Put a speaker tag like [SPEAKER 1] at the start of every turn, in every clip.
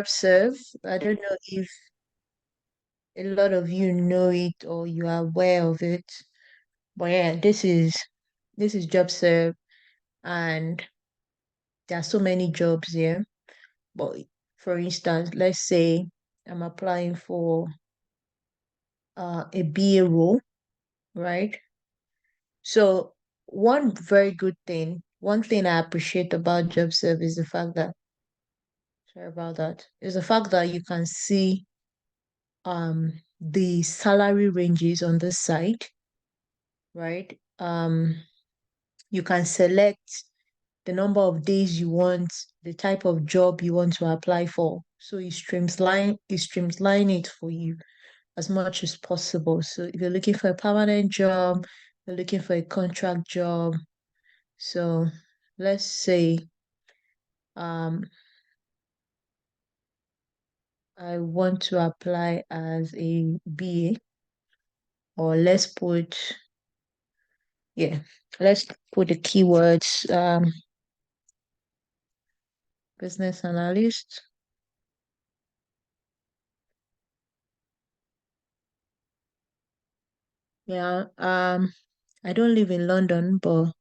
[SPEAKER 1] Serve. I don't know if a lot of you know it or you are aware of it, but yeah, this is JobServe, and there are so many jobs here. But for instance, let's say I'm applying for a BA role, right? So one thing I appreciate about JobServe is the fact that sorry about that, is the fact that you can see the salary ranges on this site, right? You can select the number of days you want, the type of job you want to apply for. So it streamline it for you as much as possible. So if you're looking for a permanent job, you're looking for a contract job. So let's say um I want to apply as a BA, or yeah, let's put the keywords business analyst. Yeah, I don't live in London, but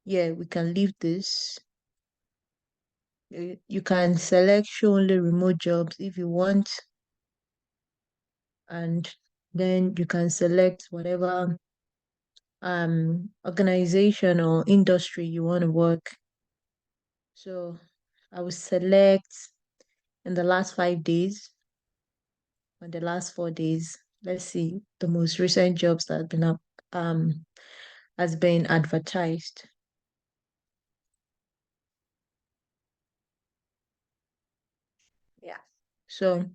[SPEAKER 1] yeah, we can leave this. You can select show only remote jobs if you want, and then you can select whatever organization or industry you want to work. So I will select in the last 5 days, or the last 4 days. Let's see the most recent jobs that have been up has been advertised. Yeah. So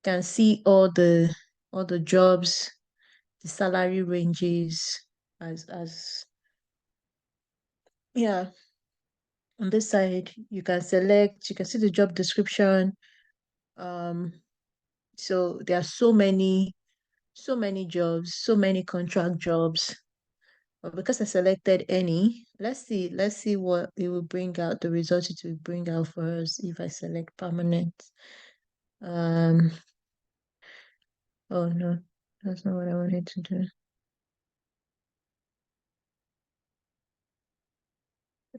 [SPEAKER 1] can see all the jobs, the salary ranges as yeah. On this side, you can select, you can see the job description. Um, so there are so many jobs, so many contract jobs. But because I selected any, let's see what it will bring out, the results it will bring out for us if I select permanent. Um, oh no, that's not what I wanted to do.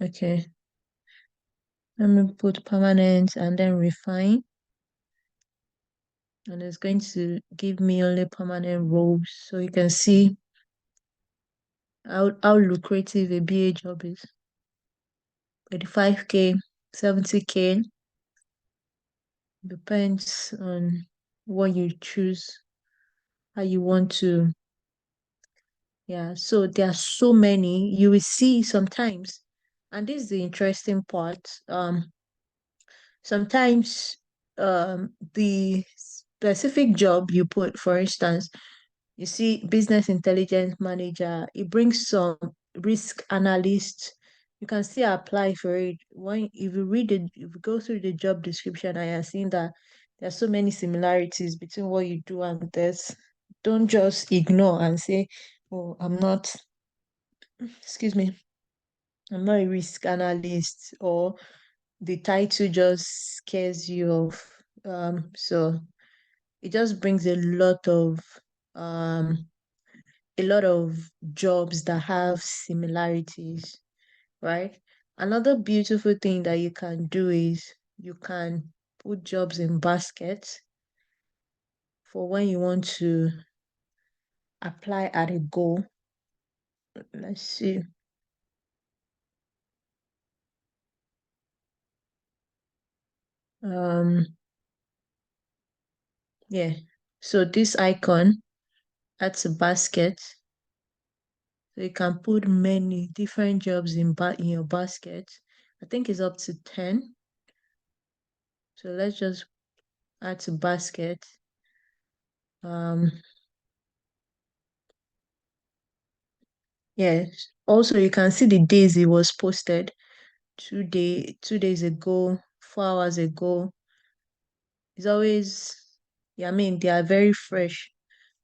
[SPEAKER 1] Okay, let me put permanent and then refine. And it's going to give me only permanent roles. So you can see how lucrative a BA job is. 35K, 70K, depends on what you choose, how you want to. Yeah, so there are so many. You will see sometimes, and this is the interesting part. Sometimes the specific job you put, for instance, you see business intelligence manager, it brings some risk analyst. You can still apply for it. When if you read it, if you go through the job description, I have seen that there are so many similarities between what you do and this. Don't just ignore and say, oh, excuse me, I'm not a risk analyst, or the title just scares you off. So it just brings um a lot of jobs that have similarities, right? Another beautiful thing that you can do is you can put jobs in baskets for when you want to apply at a goal. Let's see. Um, yeah. So this icon adds a basket. So you can put many different jobs in your basket. I think it's up to 10. So let's just add to basket. Um, yes. Also, you can see the days it was posted. 2 days ago, 4 hours ago. It's always, yeah, I mean, they are very fresh.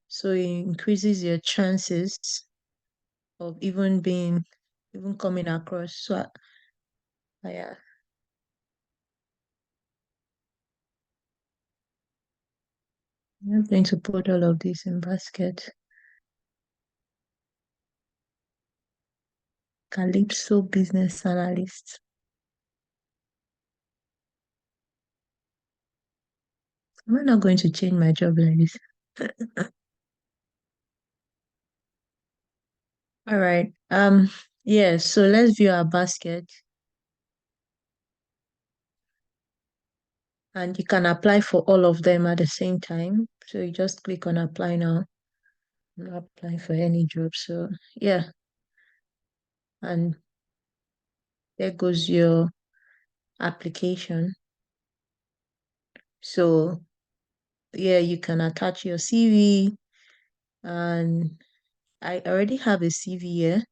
[SPEAKER 1] So it increases your chances of even coming across. So, yeah. I'm going to put all of this in basket. Calypso business analyst. I'm not going to change my job like this. All right. Yeah, so let's view our basket. And you can apply for all of them at the same time. So you just click on apply now. I'm not applying for any job. So yeah. And there goes your application. So yeah, you can attach your CV, and I already have a CV here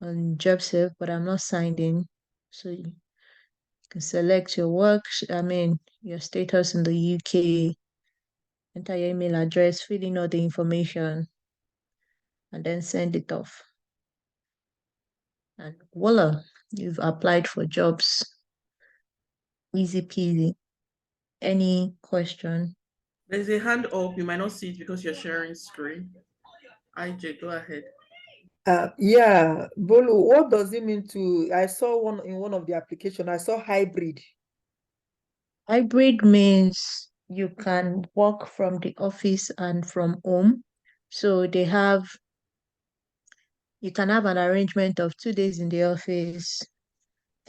[SPEAKER 1] on JobServe, but I'm not signed in. So you can select your work, your status in the UK, enter your email address, fill in all the information, and then send it off. And voila, you've applied for jobs. Easy peasy. Any question?
[SPEAKER 2] There's a hand up. You might not see it because you're sharing screen. IJ, go ahead.
[SPEAKER 3] Yeah, Bolu, what does it mean to, I saw one in one of the application, I saw hybrid.
[SPEAKER 1] Hybrid means you can work from the office and from home. So you can have an arrangement of 2 days in the office,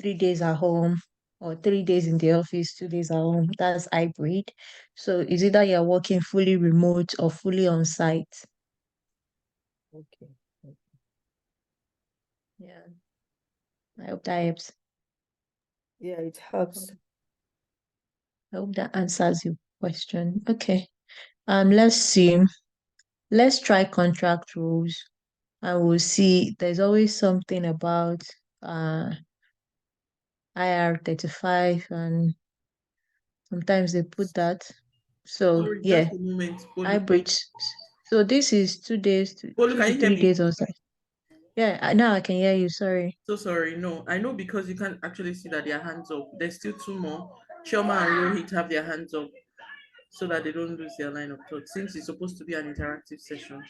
[SPEAKER 1] 3 days at home, or 3 days in the office, 2 days at home. That's hybrid. So it's either you're working fully remote or fully on site.
[SPEAKER 3] Okay.
[SPEAKER 1] Yeah. I hope that helps.
[SPEAKER 3] Yeah, it helps.
[SPEAKER 1] I hope that answers your question. Okay. Let's see. Let's try contract rules, and we'll see. There's always something about IR35, and sometimes they put that. So
[SPEAKER 2] Sorry,
[SPEAKER 1] yeah,
[SPEAKER 2] just a moment. Bolu,
[SPEAKER 1] hybrid. So this is 2 days,
[SPEAKER 2] Bolu,
[SPEAKER 1] two
[SPEAKER 2] can
[SPEAKER 1] to
[SPEAKER 2] you hear
[SPEAKER 1] three
[SPEAKER 2] me?
[SPEAKER 1] days outside. Yeah, now I can hear you. Sorry.
[SPEAKER 2] So sorry. No, I know because you can't actually see that their hands up. There's still two more. Chioma and Rohit have their hands up so that they don't lose their line of thought since it's supposed to be an interactive session.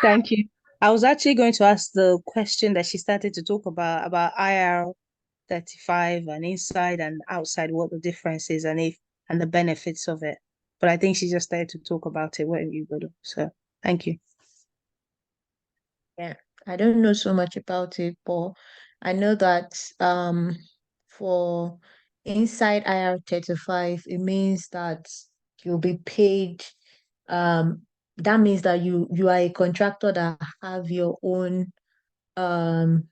[SPEAKER 4] Thank you. I was actually going to ask the question that she started to talk about IR35 and inside and outside, what the difference is and the benefits of it. But I think she just started to talk about it when you go. So thank you.
[SPEAKER 1] Yeah, I don't know so much about it, but I know that for inside IR35, it means that you'll be paid. That means that you are a contractor that have um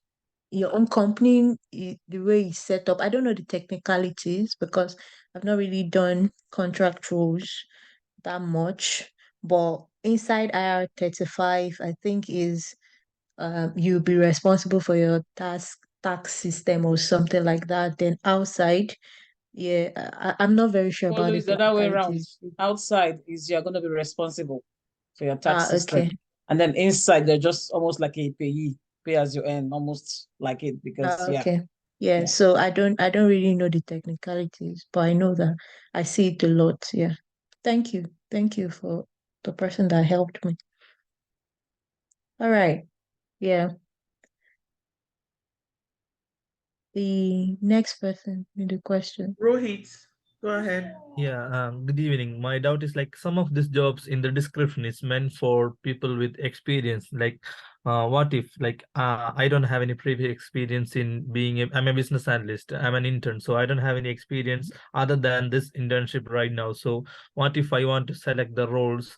[SPEAKER 1] your own company, the way it's set up. I don't know the technicalities because I've not really done contract rules that much, but inside IR35, I think is you'll be responsible for your tax system or something like that. Then outside, yeah, I'm not very sure about
[SPEAKER 5] Follow
[SPEAKER 1] the
[SPEAKER 5] is the other way around.
[SPEAKER 1] technicalities.
[SPEAKER 5] Outside is you're going to be responsible for your tax system.
[SPEAKER 1] Okay.
[SPEAKER 5] And then inside, they're just almost like a payee, pay as you earn, almost like it because,
[SPEAKER 1] Okay. Yeah,
[SPEAKER 5] yeah.
[SPEAKER 1] so I don't really know the technicalities, but I know that I see it a lot. Yeah. Thank you. Thank you for the person that helped me. All right. Yeah. The next person with the question.
[SPEAKER 2] Rohit, go ahead.
[SPEAKER 6] Yeah, good evening. My doubt is like some of these jobs in the description is meant for people with experience. Like, what if like I don't have any previous experience in being I'm a business analyst. I'm an intern, so I don't have any experience other than this internship right now. So what if I want to select the roles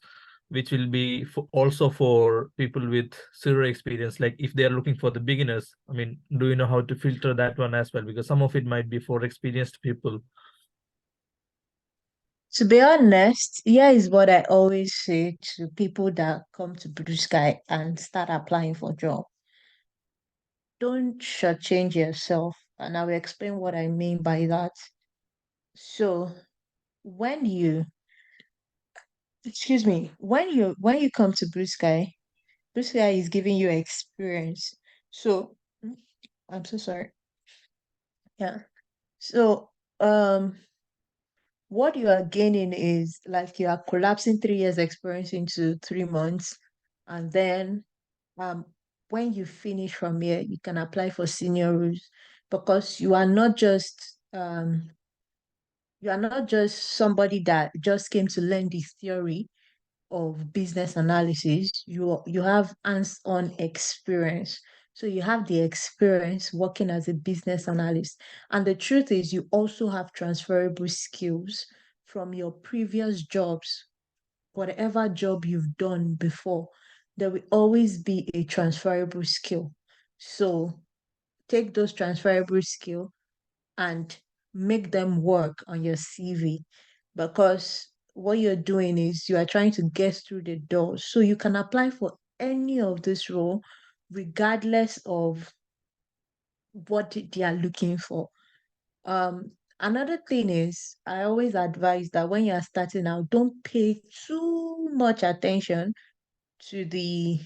[SPEAKER 6] which will be also for people with zero experience? Like if they are looking for the beginners, I mean, do you know how to filter that one as well? Because some of it might be for experienced people.
[SPEAKER 1] To be honest, here is what I always say to people that come to Blue Sky and start applying for job. Don't shortchange yourself, and I will explain what I mean by that. So when you, excuse me, when you come to Blue Sky is giving you experience. So I'm so sorry. Yeah. So what you are gaining is like you are collapsing 3 years experience into 3 months, and then um when you finish from here, you can apply for senior roles, because you are not just somebody that just came to learn this theory of business analysis. You have hands-on experience. So you have the experience working as a business analyst. And the truth is you also have transferable skills from your previous jobs. Whatever job you've done before, there will always be a transferable skill. So take those transferable skills and make them work on your CV, because what you're doing is you are trying to get through the door. So you can apply for any of this role regardless of what they are looking for. Another thing is I always advise that when you are starting out, don't pay too much attention to the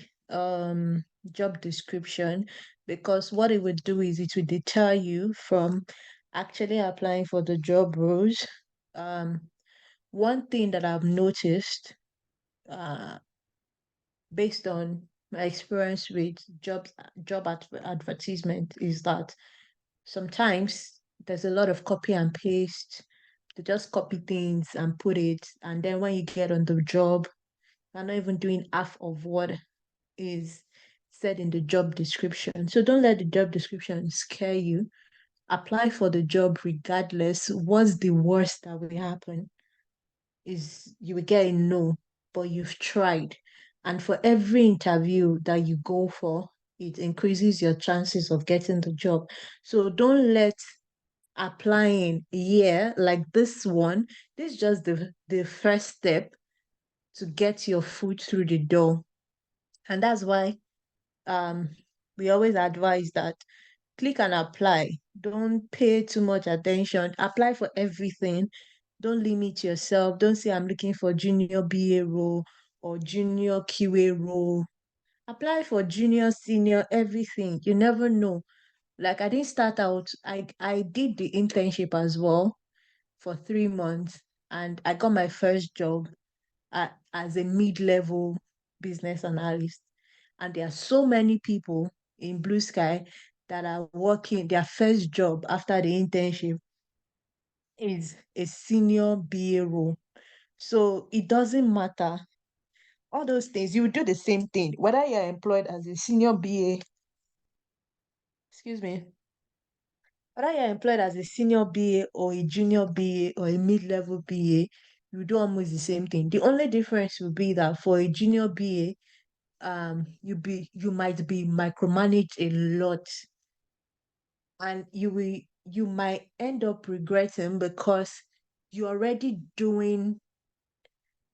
[SPEAKER 1] job description, because what it would do is it would deter you from actually applying for the job roles. One thing that I've noticed, based on my experience with advertisement, is that sometimes there's a lot of copy and paste. They just copy things and put it, and then when you get on the job, you're not even doing half of what is said in the job description. So don't let the job description scare you. Apply for the job regardless. What's the worst that will happen is you will get a no, but you've tried. And for every interview that you go for, it increases your chances of getting the job. So don't let applying like this one, this is just the first step to get your foot through the door. And that's why we always advise that click and apply. Don't pay too much attention. Apply for everything. Don't limit yourself. Don't say I'm looking for junior BA role or junior QA role. Apply for junior, senior, everything. You never know. Like I didn't start out, I did the internship as well for 3 months, and I got my first job as a mid-level business analyst. And there are so many people in Blue Sky that are working their first job after the internship is a senior BA role. So it doesn't matter. All those things, you will do the same thing, whether you're employed as a senior BA, excuse me, whether you're employed as a senior BA or a junior BA or a mid-level BA, you do almost the same thing. The only difference will be that for a junior BA, you might be micromanaged a lot, and you might end up regretting, because you're already doing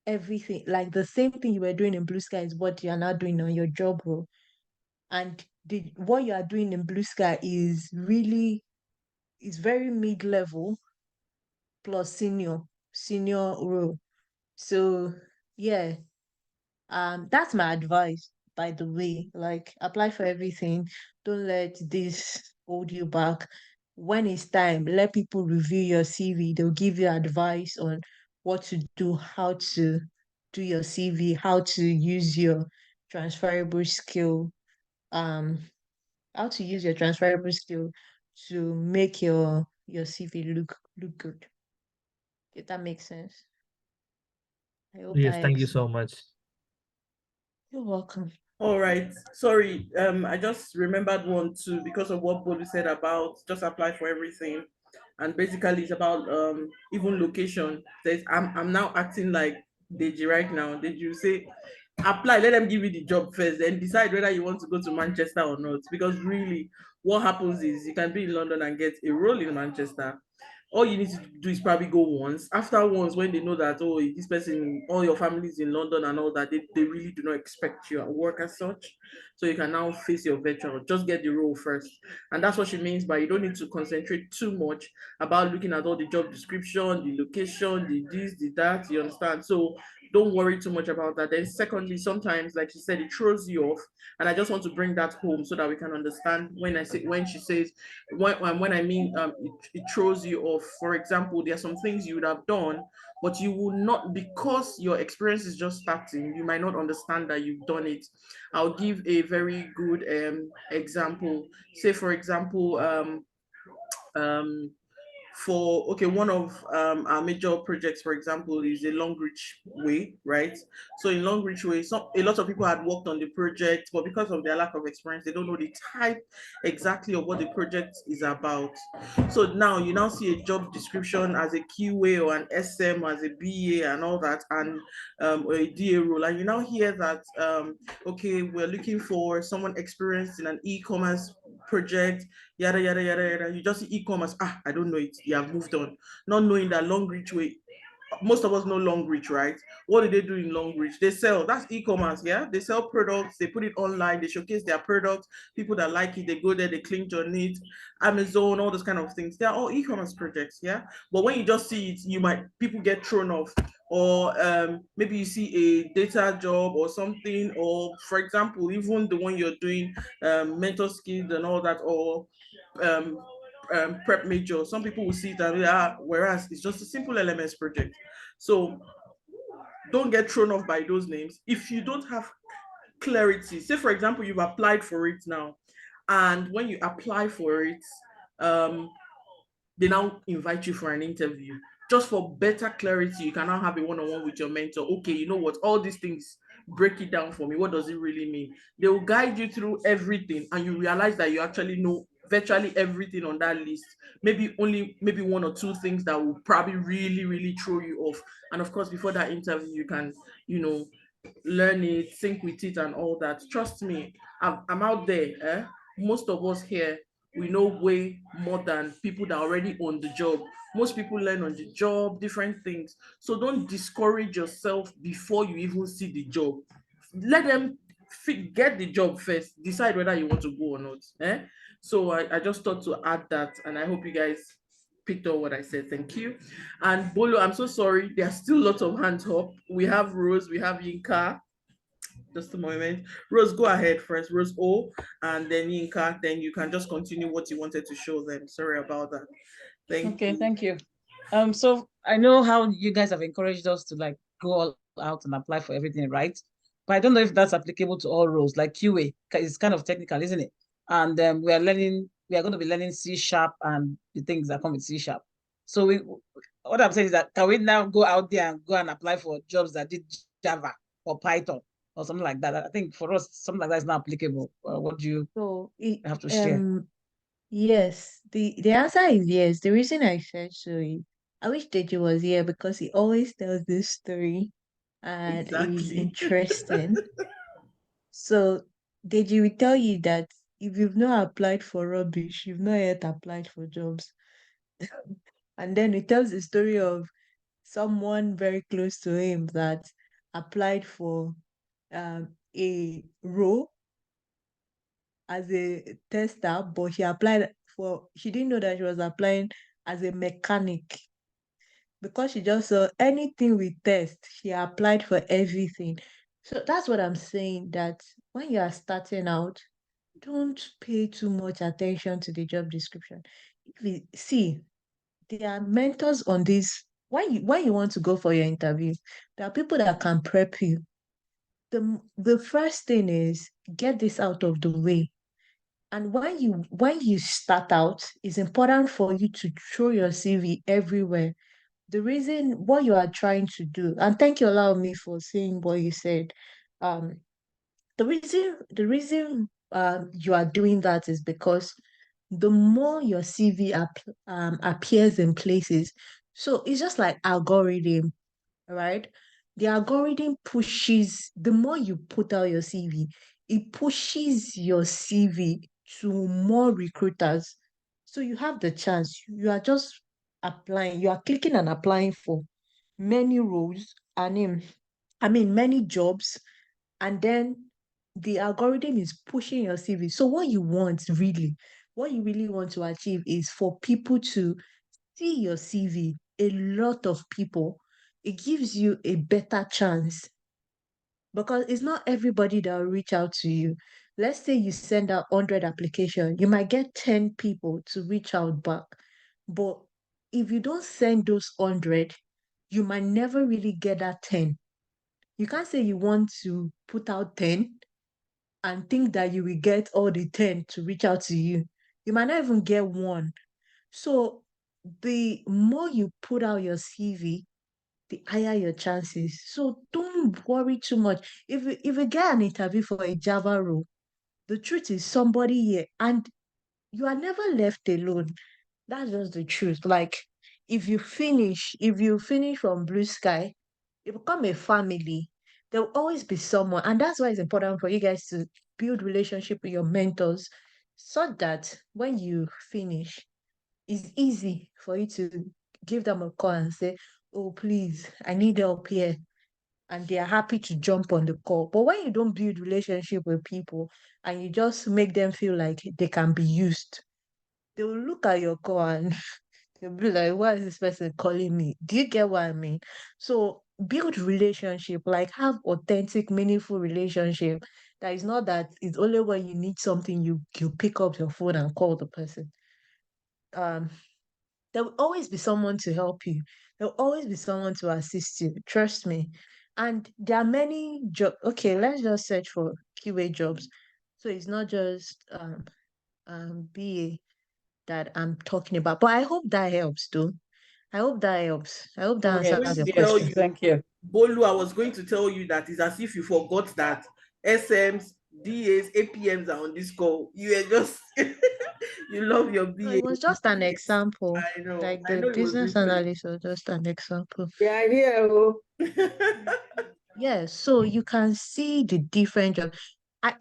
[SPEAKER 1] everything, like the same thing you were doing in Blue Sky is what you're now doing on your job role. And what you are doing in Blue Sky is very mid-level plus senior role. So yeah, that's my advice, by the way. Like, apply for everything. Don't let this hold you back. When it's time, let people review your CV. They'll give you advice on what to do, how to do your CV, how to use your transferable skill, um, how to use your transferable skill to make your CV look good. If that makes sense. I hope
[SPEAKER 6] Yes,
[SPEAKER 1] that
[SPEAKER 6] thank you
[SPEAKER 1] helps.
[SPEAKER 6] so much.
[SPEAKER 1] You're welcome.
[SPEAKER 2] All right. Sorry. I just remembered one too because of what Bolu said about just apply for everything. And basically it's about even location. There's I'm now acting like Deji right now. Deji, you say apply, let them give you the job first, then decide whether you want to go to Manchester or not. Because really what happens is you can be in London and get a role in Manchester. All you need to do is probably go once. After once, when they know that, oh, this person, all your family is in London and all that, they really do not expect you at work as such. So you can now face your virtual, just get the role first. And that's what she means by you don't need to concentrate too much about looking at all the job description, the location, the this, the that, you understand? So don't worry too much about that. Then secondly, sometimes, like she said, it throws you off, and I just want to bring that home so that we can understand when she says when I mean it throws you off. For example, there are some things you would have done, but you will not, because your experience is just starting, you might not understand that you've done it. I'll give a very good example. Say for example, for one of our major projects, for example, is a Long Reach Way, right? So in Long Reach Way, a lot of people had worked on the project, but because of their lack of experience, they don't know the type exactly of what the project is about. So now you now see a job description as a QA or an SM, as a BA and all that, and a DA role, and you now hear that okay, we're looking for someone experienced in an e-commerce project, yada yada yada yada. You just see e-commerce, I don't know it. You have moved on, not knowing that Long Reach Way. Most of us know Long Reach, right? What do they do in Long Reach? They sell. That's e-commerce, yeah. They sell products. They put it online. They showcase their products. People that like it, they go there. They click on it. Amazon, all those kind of things. They are all e-commerce projects, yeah. But when you just see it, people get thrown off. Or maybe you see a data job or something, or for example, even the one you're doing, mentor skills and all that, or prep major. Some people will see that, whereas it's just a simple LMS project. So don't get thrown off by those names. If you don't have clarity, say for example, you've applied for it now, and when you apply for it, they now invite you for an interview. Just for better clarity, you can now have a one-on-one with your mentor. Okay, you know what? All these things, break it down for me. What does it really mean? They will guide you through everything, and you realize that you actually know virtually everything on that list. Maybe one or two things that will probably really, really throw you off. And of course, before that interview, you can, learn it, sync with it, and all that. Trust me, I'm out there. Most of us here, we know way more than people that are already on the job. Most people learn on the job, different things. So don't discourage yourself before you even see the job. Let them get the job first, decide whether you want to go or not. So I just thought to add that, and I hope you guys picked up what I said. Thank you. And Bolo, I'm so sorry, there are still lots of hands up. We have Rose, we have Yinka. Just a moment. Rose, go ahead first. Rose O, and then Yinka. Then you can just continue what you wanted to show them. Sorry about that. Thank you.
[SPEAKER 5] Thank you. So I know how you guys have encouraged us to like go all out and apply for everything, right? But I don't know if that's applicable to all roles. Like QA, it's kind of technical, isn't it? And we are going to be learning C# and the things that come with C#. So what I'm saying is that, can we now go out there and go and apply for jobs that did Java or Python or something like that? I think for us, something like that is not applicable. What do you have to share?
[SPEAKER 1] Yes, the answer is yes. The reason I said so is I wish Deji was here because he always tells this story and it is
[SPEAKER 2] Exactly.
[SPEAKER 1] interesting. So Deji will tell you that if you've not applied for rubbish, you've not yet applied for jobs. And then he tells the story of someone very close to him that applied for a role as a tester, but she didn't know that she was applying as a mechanic because she just saw anything we test, she applied for everything. So that's what I'm saying, that when you are starting out, don't pay too much attention to the job description. See, there are mentors on this. When you want to go for your interview, there are people that can prep you. The first thing is get this out of the way. And when you start out, it's important for you to throw your CV everywhere. The reason what you are trying to do, and thank you allow me for saying what you said. Um, the reason you are doing that is because the more your CV appears in places, so it's just like algorithm, right? The algorithm pushes, the more you put out your CV, it pushes your CV to more recruiters. So you have the chance. You are just applying, you are clicking and applying for many roles and many jobs, and then the algorithm is pushing your CV. So what you really want to achieve is for people to see your CV. A lot of people, it gives you a better chance because it's not everybody that will reach out to you. Let's say you send out 100 applications, you might get 10 people to reach out back. But if you don't send those 100, you might never really get that 10. You can't say you want to put out 10 and think that you will get all the 10 to reach out to you. You might not even get one. So the more you put out your CV, the higher your chances. So don't worry too much. If you get an interview for a Java role, the truth is somebody here and you are never left alone. That's just the truth. Like if you finish from Blue Sky, you become a family. There will always be someone, and that's why it's important for you guys to build relationship with your mentors, so that when you finish, it's easy for you to give them a call and say, "Oh, please, I need help here," and they are happy to jump on the call. But when you don't build relationship with people and you just make them feel like they can be used, they will look at your call and they'll be like, why is this person calling me? Do you get what I mean? So build relationship, like have authentic, meaningful relationship. That is not that it's only when you need something you pick up your phone and call the person. Um, there will always be someone to help you. There will always be someone to assist you. Trust me. And there are many jobs. Okay, let's just search for QA jobs. So it's not just BA that I'm talking about. But I hope that helps too. I hope that helps. I hope that
[SPEAKER 2] I was
[SPEAKER 3] Yes,
[SPEAKER 2] going
[SPEAKER 1] answers your
[SPEAKER 2] to tell
[SPEAKER 3] yes,
[SPEAKER 1] question.
[SPEAKER 2] you,
[SPEAKER 3] thank you.
[SPEAKER 2] Bolu, I was going to tell you that it's as if you forgot that SMs, DAs, APMs are on this call. You are just you love your
[SPEAKER 1] No,
[SPEAKER 2] BA.
[SPEAKER 1] it was just an example. Like
[SPEAKER 2] I
[SPEAKER 1] the
[SPEAKER 2] know it was
[SPEAKER 1] business
[SPEAKER 2] literally.
[SPEAKER 1] analyst was just an example.
[SPEAKER 3] They are here. Oh.
[SPEAKER 1] Yeah, so you can see the different job.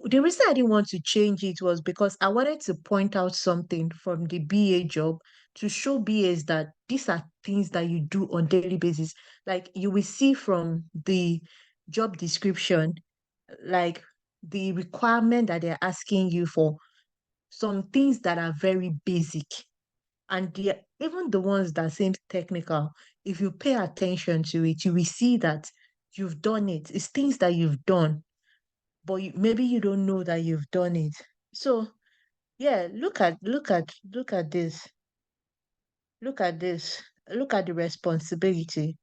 [SPEAKER 1] The reason I didn't want to change it was because I wanted to point out something from the BA job to show BAs that these are things that you do on daily basis. Like you will see from the job description, like the requirement that they're asking you for, some things that are very basic. And even the ones that seem technical, if you pay attention to it, you will see that you've done it. It's things that you've done, but maybe you don't know that you've done it. So yeah, look at this. Look at this. Look at the responsibility.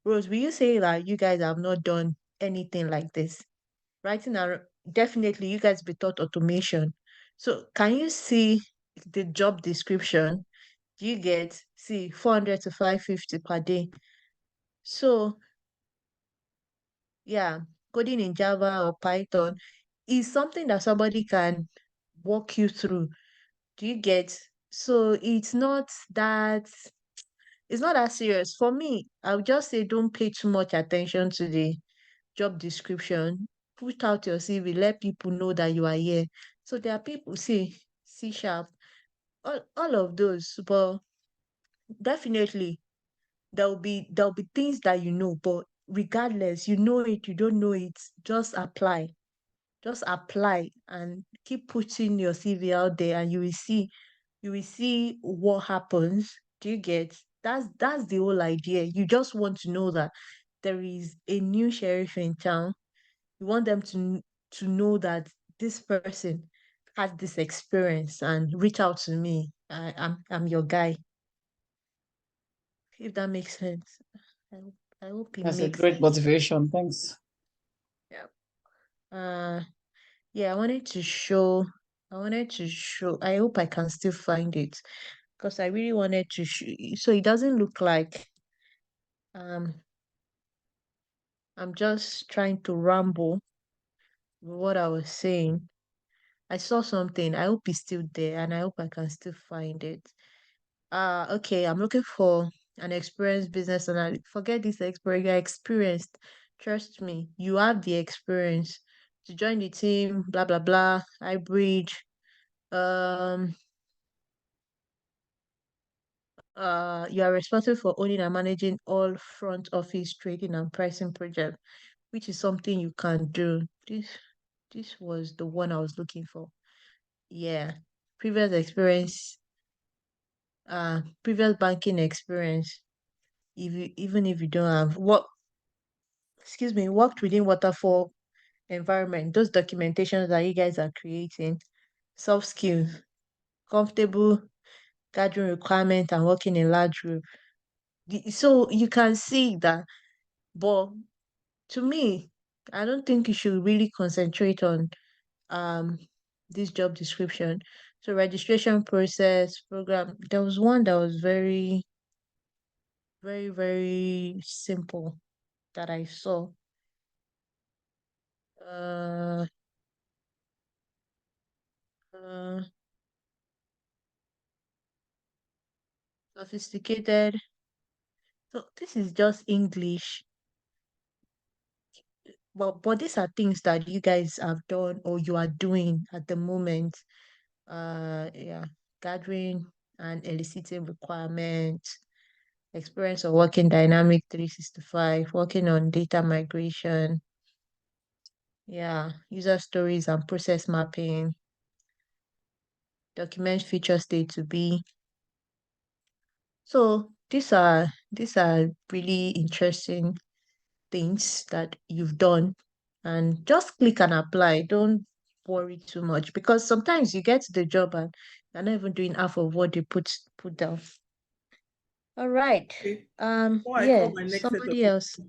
[SPEAKER 1] Rose, will you say that you guys have not done anything like this? Writing and definitely you guys be taught automation. So can you see the job description? You get, see, 400 to 550 per day. So yeah, coding in Java or Python is something that somebody can walk you through. Do you get? So it's not that serious. For me, I would just say don't pay too much attention to the job description. Put out your CV, let people know that you are here. So there are people, see, C sharp, all of those, but definitely there'll be things that you know, but regardless, you know it, you don't know it, just apply. Just apply and keep putting your CV out there and you will see what happens. Do you get? That's the whole idea. You just want to know that there is a new sheriff in town. You want them to know that this person has this experience and reach out to me. I'm your guy. If that makes sense. I hope it
[SPEAKER 5] That's a
[SPEAKER 1] makes
[SPEAKER 5] great
[SPEAKER 1] sense.
[SPEAKER 5] motivation. Thanks.
[SPEAKER 1] Yeah. Uh yeah, I wanted to show I hope I can still find it because I really wanted to show so it doesn't look like um I'm just trying to ramble with what I was saying. I saw something. I hope it's still there and I hope I can still find it. Okay, I'm looking for an experienced business analyst. Forget this experience, you're experienced. Trust me, you have the experience to join the team, blah blah blah, hybrid. Um you are responsible for owning and managing all front office trading and pricing projects, which is something you can do. This was the one I was looking for. Yeah. Previous experience, previous banking experience. even if you don't have worked within waterfall environment, those documentations that you guys are creating, soft skills, comfortable gathering requirement and working in large group. So you can see that, but to me, I don't think you should really concentrate on this job description. So registration process, program. There was one that was very, very, very simple that I saw. Uh, uh Sophisticated. So this is just English. But these are things that you guys have done or you are doing at the moment. Yeah, gathering and eliciting requirements, experience of working Dynamic 365, working on data migration, yeah, user stories and process mapping, document feature state to be. So these are really interesting things that you've done, and just click and apply. Don't worry too much, because sometimes you get the job and you're not even doing half of what they put down. All right.
[SPEAKER 2] Okay. Before I
[SPEAKER 1] Yeah,
[SPEAKER 2] call my next set of
[SPEAKER 1] somebody
[SPEAKER 2] people,
[SPEAKER 1] else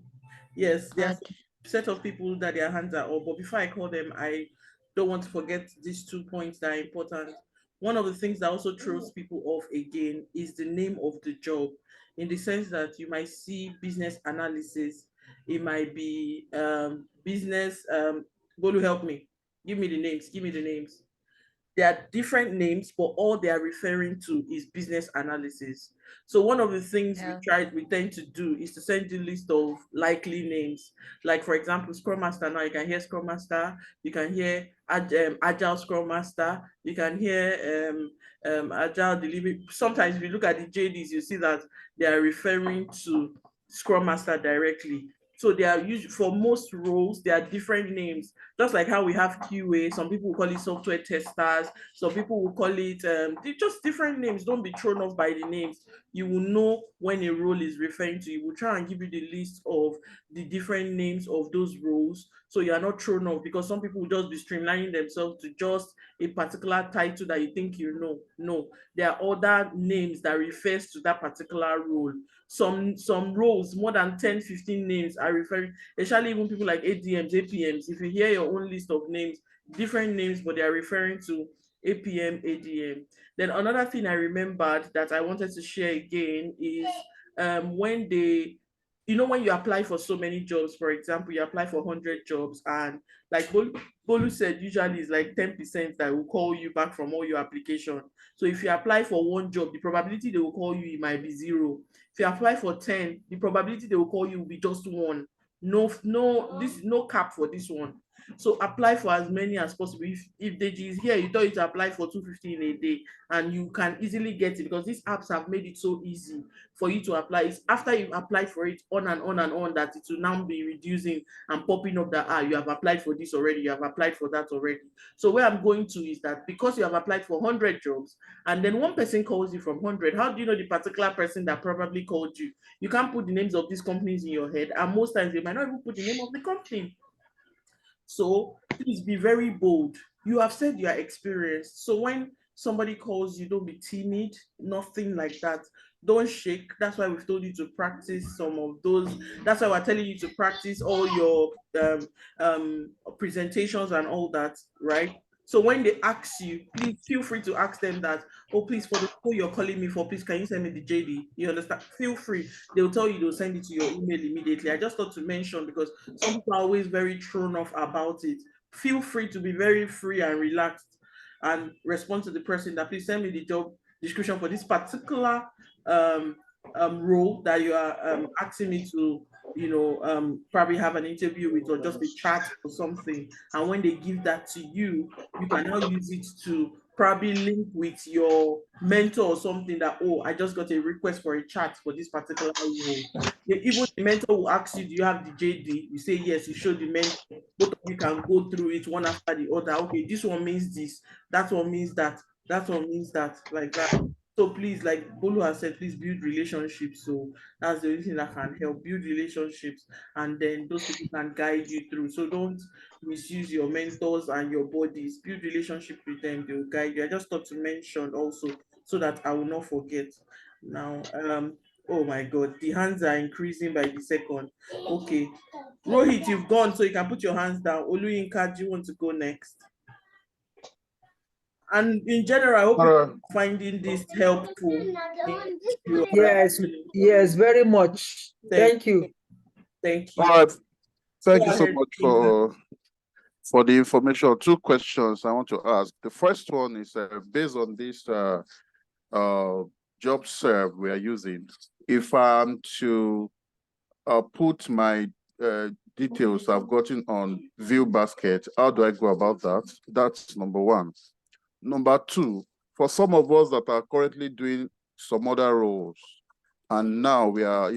[SPEAKER 2] yes, there are
[SPEAKER 1] had.
[SPEAKER 2] some set of people that their hands are up. But before I call them, I don't want to forget these 2 points that are important. One of the things that also throws people off again is the name of the job, in the sense that you might see business analysis, it might be business. Bolu, help me. Give me the names. Give me the names. There are different names, but all they are referring to is business analysis. So one of the things
[SPEAKER 1] Yeah.
[SPEAKER 2] we tend to do is to send you a list of likely names. Like for example, Scrum Master. Now you can hear Scrum Master, you can hear Agile Scrum Master, you can hear Agile Delivery. Sometimes if you look at the JDs, you see that they are referring to Scrum Master directly. So they are used for most roles, there are different names. Just like how we have QA, some people will call it software testers, some people will call it just different names. Don't be thrown off by the names. You will know when a role is referring to. You will try and give you the list of the different names of those roles, so you are not thrown off, because some people will just be streamlining themselves to just a particular title that you think you know. No, there are other names that refers to that particular role. Some roles, more than 10, 15 names are referring, especially even people like ADMs, APMs. If you hear your own list of names, different names, but they are referring to APM, ADM. Then another thing I remembered that I wanted to share again is when they, when you apply for so many jobs, for example, you apply for 100 jobs, and like Bolu said, usually it's like 10% that will call you back from all your application. So if you apply for one job, the probability they will call you, it might be 0. If you apply for 10, the probability they will call you will be just 1. No cap for this one. So apply for as many as possible. If Deji is here, you tell you to apply for 250 in a day, and you can easily get it, because these apps have made it so easy for you to apply. It's after you've applied for it on and on and on that it will now be reducing and popping up that you have applied for this already, you have applied for that already. So where I'm going to is that because you have applied for 100 jobs and then one person calls you from 100, how do you know the particular person that probably called you? You can't put the names of these companies in your head, and most times they might not even put the name of the company. So please be very bold. You have said you are experienced. So when somebody calls you, don't be timid, nothing like that. Don't shake. That's why we've told you to practice some of those. That's why we're telling you to practice all your presentations and all that, right? So when they ask you, please feel free to ask them that, oh, please, for the call you're calling me for, please, can you send me the JD? You understand? Feel free. They'll tell you, they'll send it to your email immediately. I just thought to mention, because some people are always very thrown off about it. Feel free to be very free and relaxed and respond to the person that, please send me the job description for this particular role that you are asking me to, probably have an interview with, or just a chat or something. And when they give that to you, you can now use it to probably link with your mentor or something, that, oh, I just got a request for a chat for this particular role. Even the mentor will ask you, do you have the JD? You say yes, you show the mentor. Both of you can go through it one after the other. Okay, this one means this, that one means that, that one means that, like that. So please, like Bolu has said, please build relationships. So that's the only thing that can help, build relationships, and then those people can guide you through. So don't misuse your mentors and your bodies. Build relationship with them, they'll guide you. I just thought to mention also so that I will not forget. Now, oh my god, the hands are increasing by the second. Okay. Rohit, you've gone, so you can put your hands down. Oluyinka, do you want to go next? And in general, I hope you're finding this helpful.
[SPEAKER 3] Yes, yes, very much. Thank you.
[SPEAKER 2] Thank you.
[SPEAKER 7] All right. Thank
[SPEAKER 2] Go
[SPEAKER 7] you so
[SPEAKER 2] ahead,
[SPEAKER 7] much
[SPEAKER 2] Inga.
[SPEAKER 7] for the information. Two questions I want to ask. The first one is based on this job serve we are using. If I'm to put my details I've gotten on View Basket, how do I go about that? That's number one. Number two, for some of us that are currently doing some other roles, and now we are,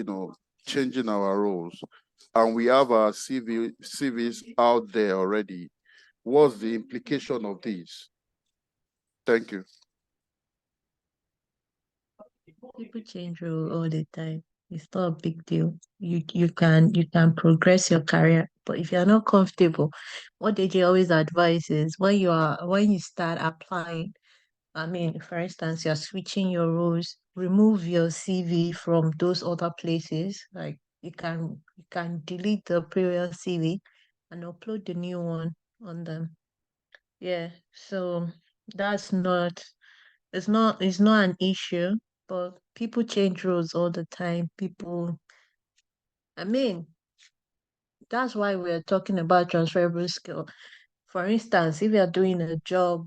[SPEAKER 7] changing our roles, and we have our CVs out there already, what's the implication of this? Thank you.
[SPEAKER 1] People change role all the time. It's not a big deal. You can progress your career, but if you're not comfortable, what they always advise is when you start applying, I mean, for instance, you're switching your roles, remove your CV from those other places. Like you can delete the previous CV and upload the new one on them. Yeah. So that's not it's not an issue, but people change roles all the time. I mean, that's why we're talking about transferable skill. For instance, if you're doing a job,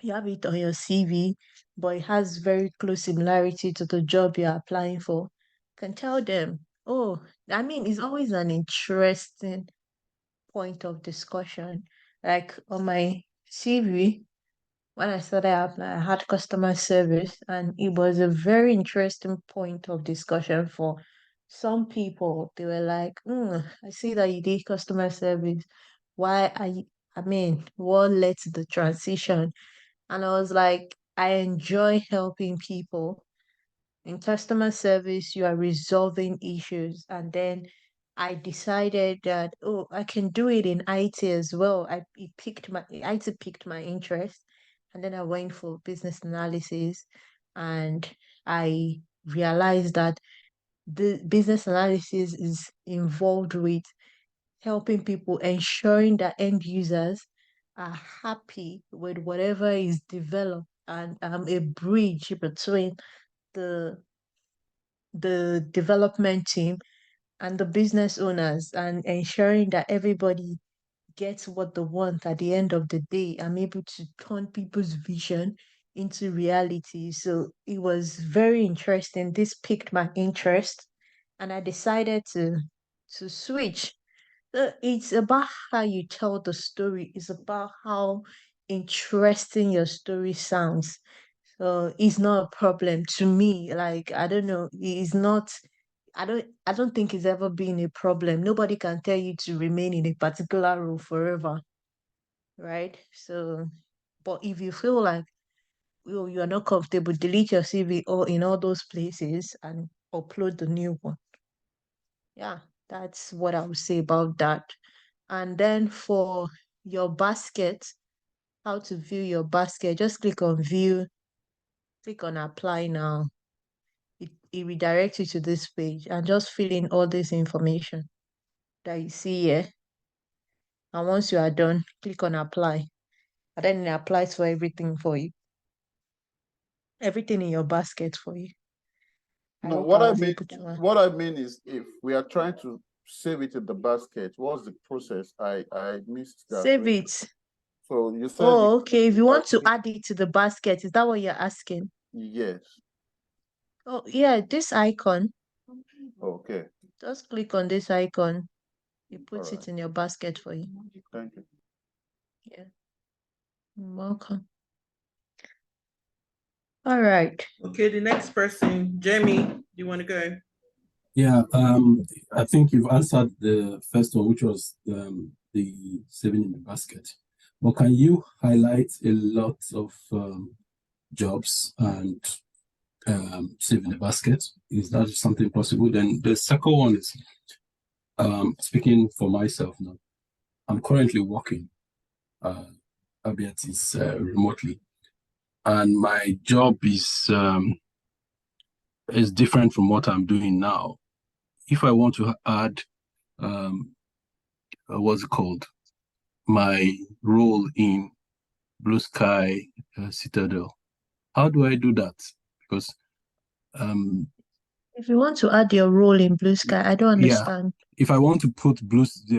[SPEAKER 1] you have it on your CV, but it has very close similarity to the job you're applying for, you can tell them, oh, I mean, it's always an interesting point of discussion. Like on my CV, when I started applying, I had customer service, and it was a very interesting point of discussion for some people. They were like, I see that you did customer service. Why are you, I mean, what led to the transition? And I was like, I enjoy helping people. In customer service, you are resolving issues. And then I decided that, oh, I can do it in IT as well. IT piqued my interest. And then I went for business analysis, and I realized that the business analysis is involved with helping people, ensuring that end users are happy with whatever is developed, and a bridge between the the development team and the business owners, and ensuring that everybody gets what they want at the end of the day. I'm able to turn people's vision into reality. So it was very interesting. This piqued my interest, and I decided to switch. It's about how you tell the story. It's about how interesting your story sounds. So it's not a problem to me. Like, I don't know, it's not. I don't think it's ever been a problem. Nobody can tell you to remain in a particular role forever, right? So, but if you feel like you are not comfortable, delete your CV or in all those places and upload the new one. Yeah, that's what I would say about that. And then for your basket, how to view your basket, just click on view, click on apply now. It redirects you to this page, and just fill in all this information that you see here. And once you are done, click on apply. And then it applies for everything for you. Everything in your basket for you.
[SPEAKER 7] No,
[SPEAKER 1] hope I was able to
[SPEAKER 7] what I mean is, if we are trying to save it in the basket, what's the process? I missed that.
[SPEAKER 1] save it.
[SPEAKER 7] So you said
[SPEAKER 1] Oh, okay. If you want to add it to the basket, is that what you're asking?
[SPEAKER 7] yes.
[SPEAKER 1] Oh, yeah, this icon.
[SPEAKER 7] Okay.
[SPEAKER 1] Just click on this icon. It puts
[SPEAKER 7] Alright.
[SPEAKER 1] it in your basket for you.
[SPEAKER 7] Thank you.
[SPEAKER 1] Yeah. You're welcome. All right.
[SPEAKER 2] Okay, the next person, Jamie, do you want to go?
[SPEAKER 8] Yeah, I think you've answered the first one, which was the saving in the basket. But can you highlight a lot of jobs and save in the basket. Is that something possible? Then the second one is speaking for myself now. I'm currently working, albeit it's remotely, and my job is different from what I'm doing now. If I want to add what's it called, my role in Blue Sky Citadel, how do I do that? Because
[SPEAKER 1] if you want to add your role in Blue Sky, I don't understand.
[SPEAKER 8] If I want to put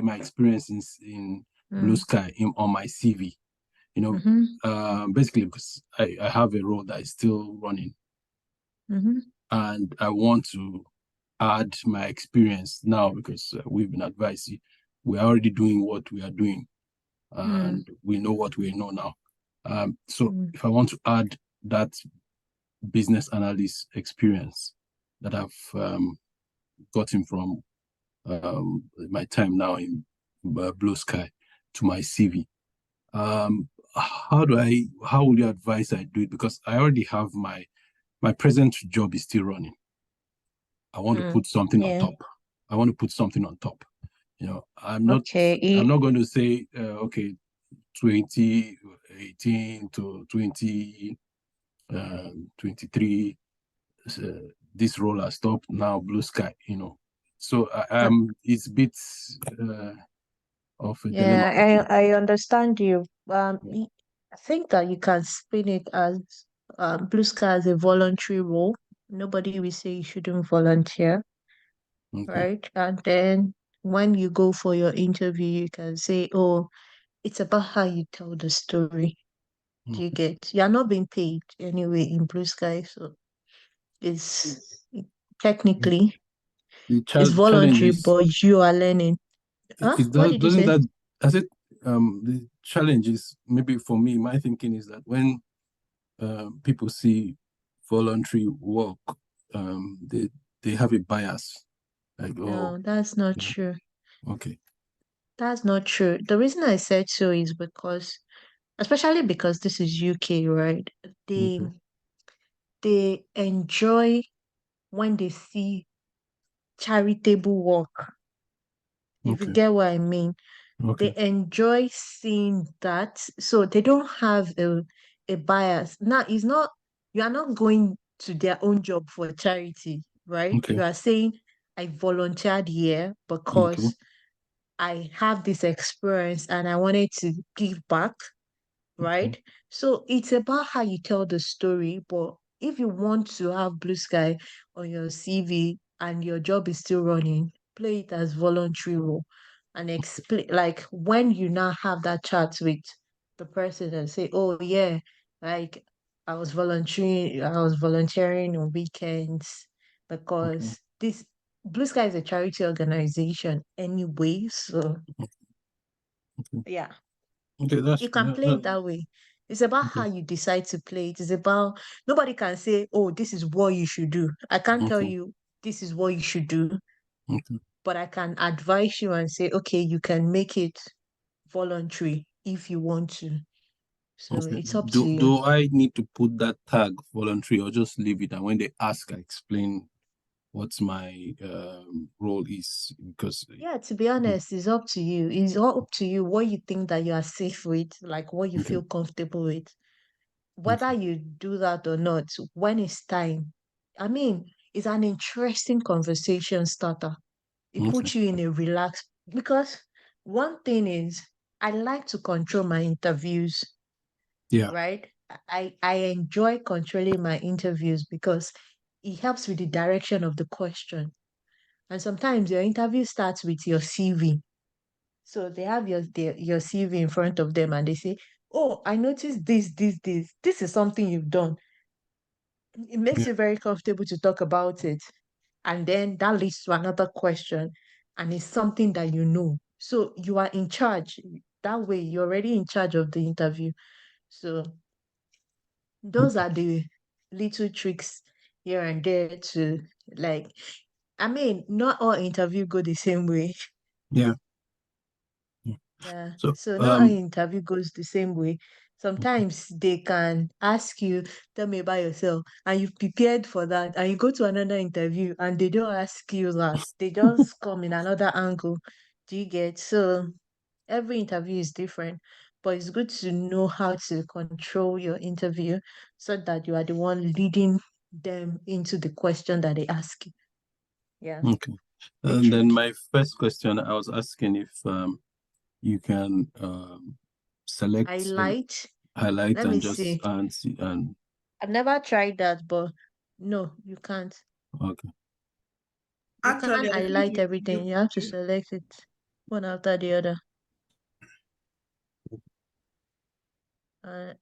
[SPEAKER 8] my experience in Blue Sky on my CV, you know, basically because I have a role that is still running, and I want to add my experience now because we've been advised we're already doing what we are doing, and we know what we know now. So if I want to add that business analyst experience that I've gotten from my time now in Blue Sky to my CV, how would you advise I do it? Because I already have my present job is still running. I want to put something on top. I want to put something on top. You know, I'm not going to say okay, 2018 to 2023 this role has stopped, now Blue Sky, you know. So it's a bit of a dilemma.
[SPEAKER 1] I understand you. I think that you can spin it as Blue Sky as a voluntary role. Nobody will say you shouldn't volunteer, right? And then when you go for your interview, you can say, oh, it's about how you tell the story. Do you get? You're not being paid anyway in Blue Sky, so it's technically it's voluntary, but you are learning. What did you say?
[SPEAKER 8] The challenge is, maybe for me, my thinking is that when people see voluntary work, they have a bias. Like,
[SPEAKER 1] no, that's not true.
[SPEAKER 8] Okay.
[SPEAKER 1] That's not true. The reason I said so is because, especially because this is UK, right? They enjoy when they see charitable work. If you get what I mean. They enjoy seeing that, so they don't have a bias. Now, you are not going to their own job for charity, right? You are saying, I volunteered here because I have this experience and I wanted to give back, right? So it's about how you tell the story. But if you want to have Blue Sky on your CV and your job is still running, play it as voluntary role and explain, like when you now have that chat with the person and say, oh yeah, like I was volunteering on weekends because this Blue Sky is a charity organization anyway, so yeah. You can play it that way. It's about how you decide to play it. It's about, nobody can say, oh, this is what you should do. I can't tell you this is what you should do, but I can advise you and say, okay, you can make it voluntary if you want to. So it's up to you.
[SPEAKER 8] Do I need to put that tag voluntary or just leave it? And when they ask, I explain what my role is? Because
[SPEAKER 1] to be honest, it's up to you. It's all up to you what you think that you are safe with, like what you feel comfortable with. Whether you do that or not, when it's time, I mean, it's an interesting conversation starter. It puts you in a relaxed, because one thing is, I like to control my interviews. Right? I enjoy controlling my interviews because it helps with the direction of the question. And sometimes your interview starts with your CV. So they have your CV in front of them and they say, oh, I noticed this. This is something you've done. It makes you very comfortable to talk about it. And then that leads to another question. And it's something that you know. So you are in charge. That way, you're already in charge of the interview. So those are the little tricks here and there to, like, I mean, not all interview go the same way.
[SPEAKER 8] Yeah.
[SPEAKER 1] Yeah.
[SPEAKER 8] So
[SPEAKER 1] So not all interview goes the same way. Sometimes they can ask you, tell me about yourself, and you've prepared for that, and you go to another interview and they don't ask you that. They just come in another angle. Do you get? So every interview is different, but it's good to know how to control your interview so that you are the one leading them into the question that they ask you. Yeah.
[SPEAKER 8] Okay. And then my first question, I was asking if you can select
[SPEAKER 1] Highlight.
[SPEAKER 8] highlight
[SPEAKER 1] Let me
[SPEAKER 8] and just
[SPEAKER 1] see.
[SPEAKER 8] and
[SPEAKER 1] I've never tried that, but no, you can't.
[SPEAKER 8] okay.
[SPEAKER 1] You
[SPEAKER 2] Actually,
[SPEAKER 1] can't
[SPEAKER 2] I think
[SPEAKER 1] highlight everything. You have to
[SPEAKER 2] you-
[SPEAKER 1] select it one after the other.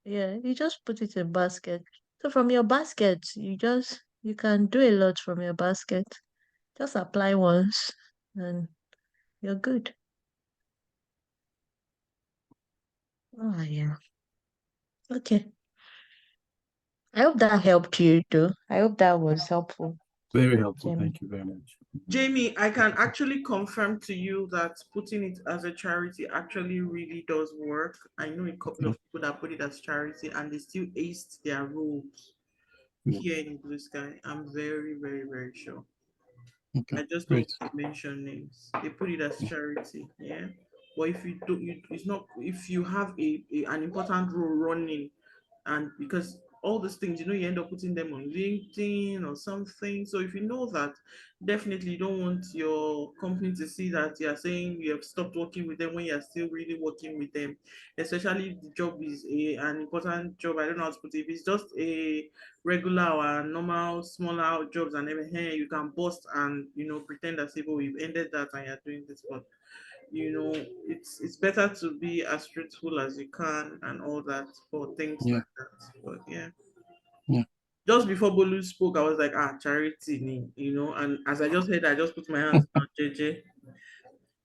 [SPEAKER 1] Yeah, you just put it in basket. So from your basket, you can do a lot from your basket. Just apply once and you're good. Oh yeah. Okay. I hope that helped you too. I hope that was helpful.
[SPEAKER 8] Very helpful.
[SPEAKER 1] Jamie.
[SPEAKER 8] Thank you very much.
[SPEAKER 2] Jamie, I can actually confirm to you that putting it as a charity actually really does work. I know a couple of people that put it as charity and they still aced their roles here in Blue Sky. I'm very, very, very sure.
[SPEAKER 8] Okay.
[SPEAKER 2] I just
[SPEAKER 8] Great.
[SPEAKER 2] don't mention names. They put it as charity, yeah. But if you don't, it's not. If you have an important role running, and because all these things, you end up putting them on LinkedIn or something. So if you know that, definitely you don't want your company to see that you are saying you have stopped working with them when you are still really working with them. Especially if the job is an important job. I don't know how to put it. If it's just a regular or normal smaller jobs and everything, you can boast and pretend as if, oh, we've ended that and you're doing this, but it's better to be as truthful as you can and all that for things
[SPEAKER 8] Yeah.
[SPEAKER 2] like that. But yeah.
[SPEAKER 8] Yeah.
[SPEAKER 2] Just before Bolu spoke, I was like, charity, and as I just heard, I just put my hands down, JJ.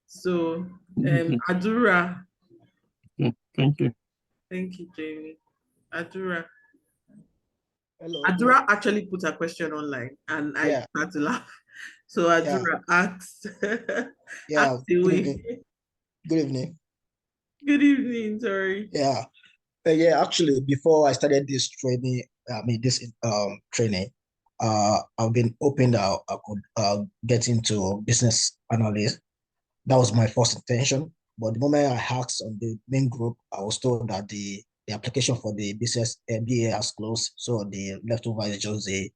[SPEAKER 2] So, Adura.
[SPEAKER 8] Yeah. Thank you.
[SPEAKER 2] Thank you, Jamie. Adura.
[SPEAKER 9] Hello.
[SPEAKER 2] Adura actually put a question online and I had to laugh. So Adura asked,
[SPEAKER 9] Yeah.
[SPEAKER 2] asked
[SPEAKER 9] Good
[SPEAKER 2] away.
[SPEAKER 9] evening. Good evening.
[SPEAKER 2] Good evening, sorry.
[SPEAKER 9] Yeah. Yeah. Actually, before I started this training, training, I've been hoping that I could get into business analyst. That was my first intention. But the moment I asked on the main group, I was told that the application for the business BA has closed. So the leftover is just the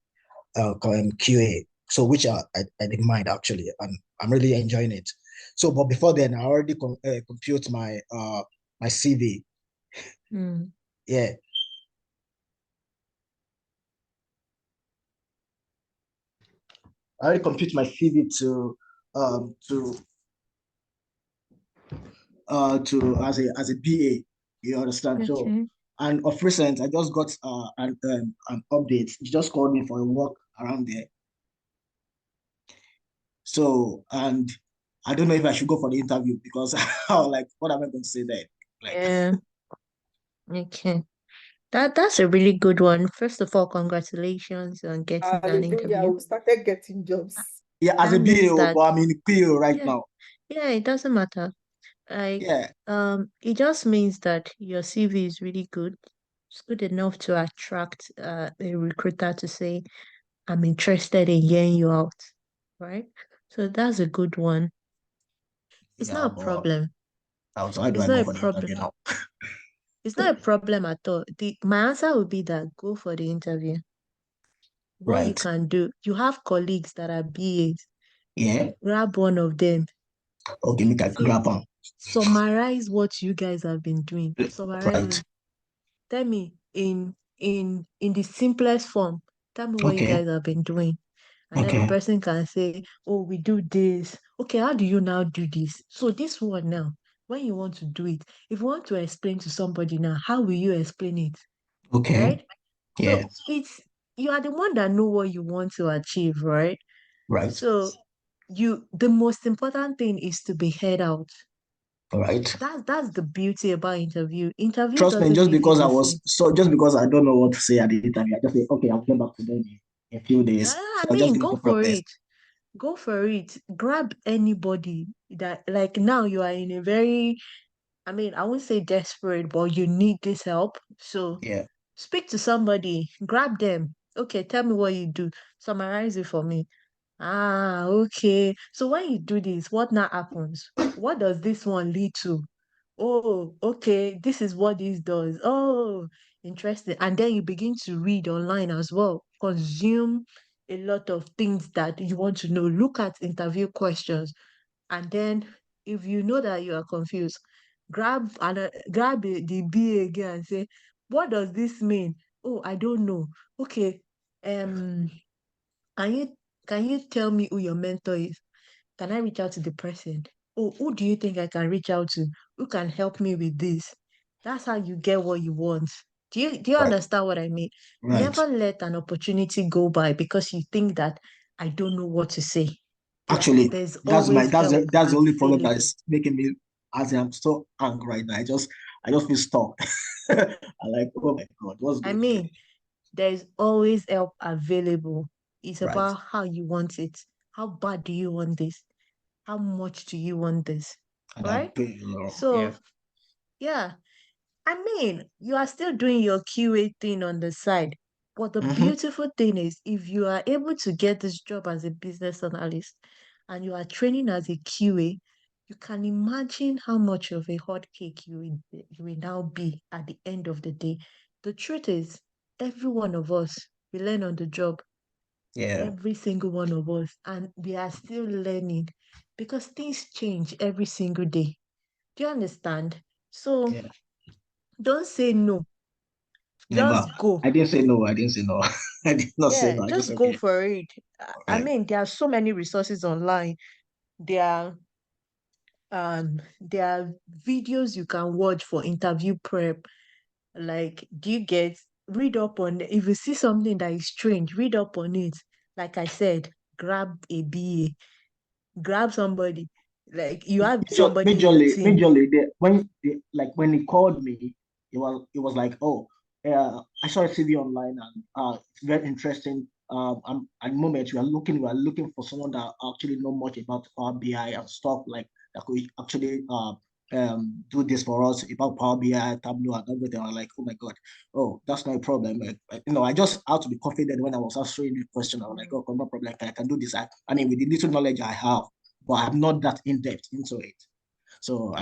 [SPEAKER 9] QA. So which I didn't mind actually, and I'm really enjoying it. So, but before then, I already compute my my CV. Yeah. I already compute my CV to as a BA. You understand?
[SPEAKER 1] Okay.
[SPEAKER 9] So, and of recent, I just got an update. You just called me for a walk around there. So, and I don't know if I should go for the interview because I was like, what am I going to say there? Like,
[SPEAKER 1] Yeah. Okay. That's a really good one. First of all, congratulations on getting an
[SPEAKER 3] Hallelujah,
[SPEAKER 1] interview.
[SPEAKER 3] we started getting jobs.
[SPEAKER 9] yeah, as
[SPEAKER 1] That
[SPEAKER 9] a
[SPEAKER 1] means
[SPEAKER 9] BA,
[SPEAKER 1] that
[SPEAKER 9] but I'm in PO right
[SPEAKER 1] yeah,
[SPEAKER 9] now.
[SPEAKER 1] yeah, it doesn't matter. Like
[SPEAKER 9] Yeah.
[SPEAKER 1] it just means that your CV is really good. It's good enough to attract a recruiter to say, I'm interested in hearing you out, right? So that's a good one. It's
[SPEAKER 9] Yeah,
[SPEAKER 1] not a
[SPEAKER 9] but
[SPEAKER 1] problem.
[SPEAKER 9] how do I
[SPEAKER 1] It's
[SPEAKER 9] go
[SPEAKER 1] not a
[SPEAKER 9] for the
[SPEAKER 1] problem.
[SPEAKER 9] interview now?
[SPEAKER 1] It's not a problem at all. My answer would be that go for the interview. What you
[SPEAKER 9] Right.
[SPEAKER 1] can do, you have colleagues that are BAs.
[SPEAKER 9] Yeah.
[SPEAKER 1] Grab one of them.
[SPEAKER 9] Okay, make a
[SPEAKER 1] Say,
[SPEAKER 9] grab on.
[SPEAKER 1] summarize what you guys have been doing. Summarize
[SPEAKER 9] Right.
[SPEAKER 1] it. Tell me in the simplest form. Tell me what you
[SPEAKER 9] Okay.
[SPEAKER 1] guys have been doing. And then the
[SPEAKER 9] Okay.
[SPEAKER 1] person can say, oh, we do this. Okay, how do you now do this? So this one now, when you want to do it, if you want to explain to somebody now, how will you explain it?
[SPEAKER 9] Okay.
[SPEAKER 1] Right?
[SPEAKER 9] Yeah.
[SPEAKER 1] So you are the one that know what you want to achieve, right?
[SPEAKER 9] Right.
[SPEAKER 1] So the most important thing is to be heard out.
[SPEAKER 9] All right.
[SPEAKER 1] That's the beauty about interview. Interview
[SPEAKER 9] Trust me,
[SPEAKER 1] doesn't
[SPEAKER 9] just
[SPEAKER 1] leave you
[SPEAKER 9] because
[SPEAKER 1] the same.
[SPEAKER 9] just because I don't know what to say at the interview, I just say, okay, I'll get back to them in a few days.
[SPEAKER 1] I
[SPEAKER 9] So I just
[SPEAKER 1] mean,
[SPEAKER 9] give
[SPEAKER 1] go
[SPEAKER 9] the
[SPEAKER 1] for
[SPEAKER 9] process.
[SPEAKER 1] it. Go for it. Grab anybody that, like, now you are in a very I mean, I won't say desperate, but you need this help. So
[SPEAKER 9] Yeah.
[SPEAKER 1] speak to somebody, grab them. Okay, tell me what you do. Summarize it for me. Ah, okay. So when you do this, what now happens? What does this one lead to? Oh, okay, this is what this does. Oh, interesting. And then you begin to read online as well. Consume a lot of things that you want to know. Look at interview questions. And then if you know that you are confused, grab the BA again and say, what does this mean? Oh, I don't know. Okay. Um, can you can you tell me who your mentor is? Can I reach out to the person? Oh, who do you think I can reach out to? Who can help me with this? That's how you get what you want. Do you
[SPEAKER 9] Right.
[SPEAKER 1] understand what I mean?
[SPEAKER 9] Right.
[SPEAKER 1] Never let an opportunity go by because you think that I don't know what to say.
[SPEAKER 9] Actually,
[SPEAKER 1] There's
[SPEAKER 9] that's
[SPEAKER 1] always help
[SPEAKER 9] that's the only problem that
[SPEAKER 1] available.
[SPEAKER 9] is making me, as I'm so angry right now. I just feel stuck. I'm like, oh my God, what's
[SPEAKER 1] I
[SPEAKER 9] going on?
[SPEAKER 1] mean, there's always help available. It's
[SPEAKER 9] Right.
[SPEAKER 1] about how you want it. How bad do you want this? How much do you want this?
[SPEAKER 9] And I'm
[SPEAKER 1] Right?
[SPEAKER 9] paying a lot. Yeah.
[SPEAKER 1] So, yeah. I mean, you are still doing your QA thing on the side. But the
[SPEAKER 9] Mm-hmm.
[SPEAKER 1] beautiful thing is, if you are able to get this job as a business analyst and you are training as a QA, you can imagine how much of a hot cake you will now be at the end of the day. The truth is, every one of us, we learn on the job,
[SPEAKER 9] Yeah.
[SPEAKER 1] every single one of us, and we are still learning because things change every single day. Do you understand? So
[SPEAKER 9] Yeah.
[SPEAKER 1] don't say no.
[SPEAKER 9] Never.
[SPEAKER 1] Just go.
[SPEAKER 9] I didn't say no. I didn't say no. I did not say
[SPEAKER 1] Yeah,
[SPEAKER 9] no. I just
[SPEAKER 1] just go
[SPEAKER 9] okay.
[SPEAKER 1] for it. I
[SPEAKER 9] Right.
[SPEAKER 1] mean, there are so many resources online. There there are videos you can watch for interview prep. Like, do you get read up on if you see something that is strange, read up on it. Like I said, grab a BA, grab somebody. Like you have somebody in your team.
[SPEAKER 9] Majorly, when he called me, it was like, oh, I saw a CV online and it's very interesting. At the moment we are looking for someone that actually know much about Power BI and stuff like that could actually do this for us about Power BI, Tableau, and everything. I'm like, oh my God, oh, that's not a problem. I just had to be confident when I was answering the question. I was like, oh, no problem, I can do this. I mean, with the little knowledge I have, but I'm not that in depth into it. So
[SPEAKER 1] Mm.